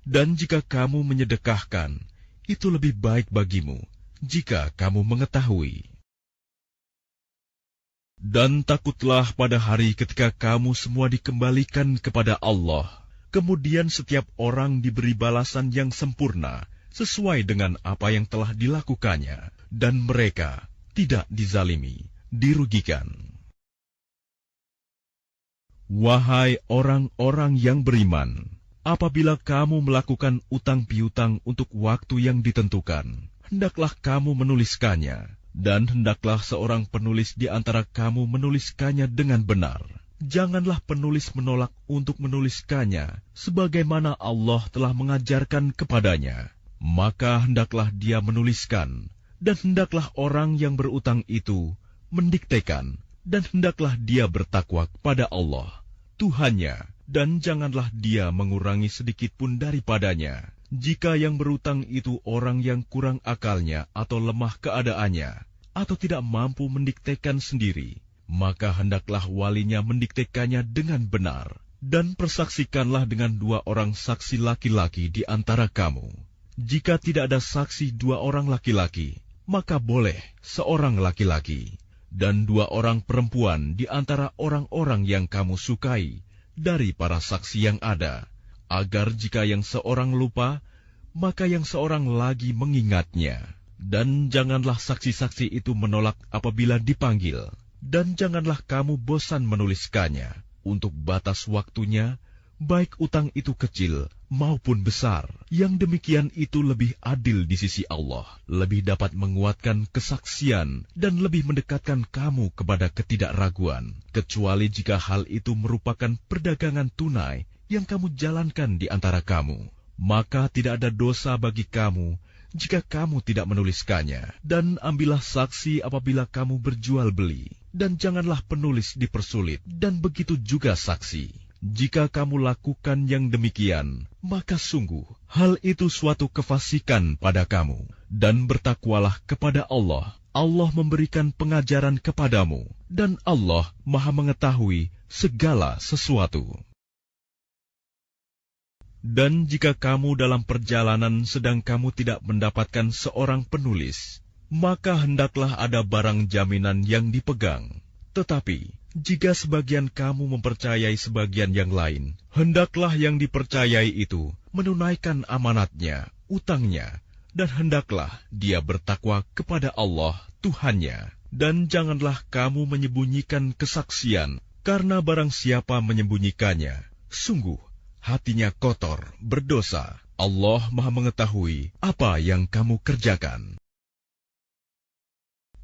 Speaker 1: Dan jika kamu menyedekahkan, itu lebih baik bagimu jika kamu mengetahui. Dan takutlah pada hari ketika kamu semua dikembalikan kepada Allah. Kemudian setiap orang diberi balasan yang sempurna sesuai dengan apa yang telah dilakukannya. Dan mereka tidak dizalimi, dirugikan. Wahai orang-orang yang beriman, apabila kamu melakukan utang piutang untuk waktu yang ditentukan, hendaklah kamu menuliskannya. Dan hendaklah seorang penulis di antara kamu menuliskannya dengan benar. Janganlah penulis menolak untuk menuliskannya, sebagaimana Allah telah mengajarkan kepadanya. Maka hendaklah dia menuliskan, dan hendaklah orang yang berutang itu mendiktekan, dan hendaklah dia bertakwa kepada Allah, Tuhannya, dan janganlah dia mengurangi sedikitpun daripadanya. Jika yang berutang itu orang yang kurang akalnya atau lemah keadaannya, atau tidak mampu mendiktekan sendiri, maka hendaklah walinya mendiktekannya dengan benar, dan persaksikanlah dengan 2 orang saksi laki-laki di antara kamu. Jika tidak ada saksi 2 orang laki-laki, maka boleh seorang laki-laki, dan 2 orang perempuan di antara orang-orang yang kamu sukai, dari para saksi yang ada, agar jika yang seorang lupa, maka yang seorang lagi mengingatnya. Dan janganlah saksi-saksi itu menolak apabila dipanggil, dan janganlah kamu bosan menuliskannya untuk batas waktunya, baik utang itu kecil maupun besar. Yang demikian itu lebih adil di sisi Allah, lebih dapat menguatkan kesaksian dan lebih mendekatkan kamu kepada ketidakraguan, kecuali jika hal itu merupakan perdagangan tunai yang kamu jalankan di antara kamu. Maka tidak ada dosa bagi kamu jika kamu tidak menuliskannya. Dan ambillah saksi apabila kamu berjual beli, dan janganlah penulis dipersulit, dan begitu juga saksi. Jika kamu lakukan yang demikian, maka sungguh hal itu suatu kefasikan pada kamu. Dan bertakwalah kepada Allah. Allah memberikan pengajaran kepadamu, dan Allah Maha mengetahui segala sesuatu. Dan jika kamu dalam perjalanan sedang kamu tidak mendapatkan seorang penulis, maka hendaklah ada barang jaminan yang dipegang. Tetapi jika sebagian kamu mempercayai sebagian yang lain, hendaklah yang dipercayai itu menunaikan amanatnya, utangnya, dan hendaklah dia bertakwa kepada Allah Tuhannya. Dan janganlah kamu menyembunyikan kesaksian, karena barang siapa menyembunyikannya, sungguh hatinya kotor, berdosa. Allah Maha mengetahui apa yang kamu kerjakan.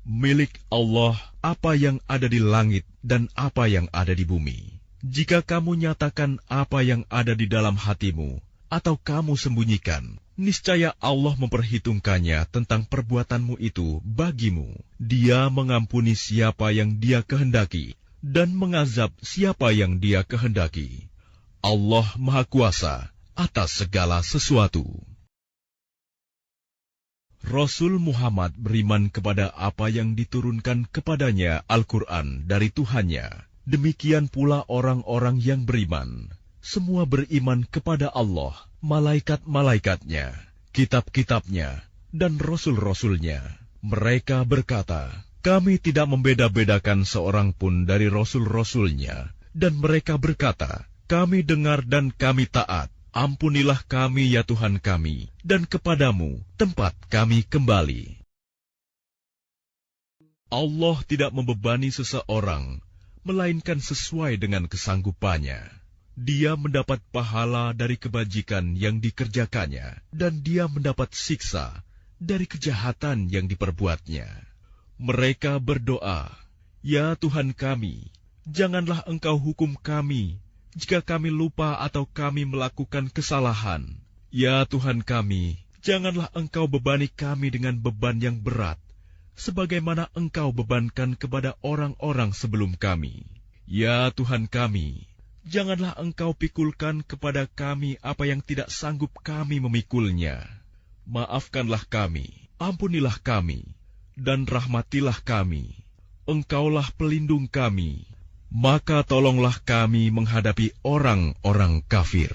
Speaker 1: Milik Allah apa yang ada di langit dan apa yang ada di bumi. Jika kamu nyatakan apa yang ada di dalam hatimu, atau kamu sembunyikan, niscaya Allah memperhitungkannya tentang perbuatanmu itu bagimu. Dia mengampuni siapa yang Dia kehendaki, dan mengazab siapa yang Dia kehendaki. Allah Maha Kuasa atas segala sesuatu. Rasul Muhammad beriman kepada apa yang diturunkan kepadanya Al-Quran dari Tuhannya. Demikian pula orang-orang yang beriman. Semua beriman kepada Allah, malaikat-malaikatnya, kitab-kitabnya, dan rasul-rasulnya. Mereka berkata, kami tidak membeda-bedakan seorang pun dari rasul-rasulnya. Dan mereka berkata, kami dengar dan kami taat. Ampunilah kami ya Tuhan kami, dan kepadamu tempat kami kembali. Allah tidak membebani seseorang, melainkan sesuai dengan kesanggupannya. Dia mendapat pahala dari kebajikan yang dikerjakannya, dan dia mendapat siksa dari kejahatan yang diperbuatnya. Mereka berdoa, ya Tuhan kami, janganlah Engkau hukum kami jika kami lupa atau kami melakukan kesalahan. Ya Tuhan kami, janganlah Engkau bebani kami dengan beban yang berat, sebagaimana Engkau bebankan kepada orang-orang sebelum kami. Ya Tuhan kami, janganlah Engkau pikulkan kepada kami apa yang tidak sanggup kami memikulnya. Maafkanlah kami, ampunilah kami, dan rahmatilah kami. Engkaulah pelindung kami. Maka tolonglah kami menghadapi orang-orang kafir.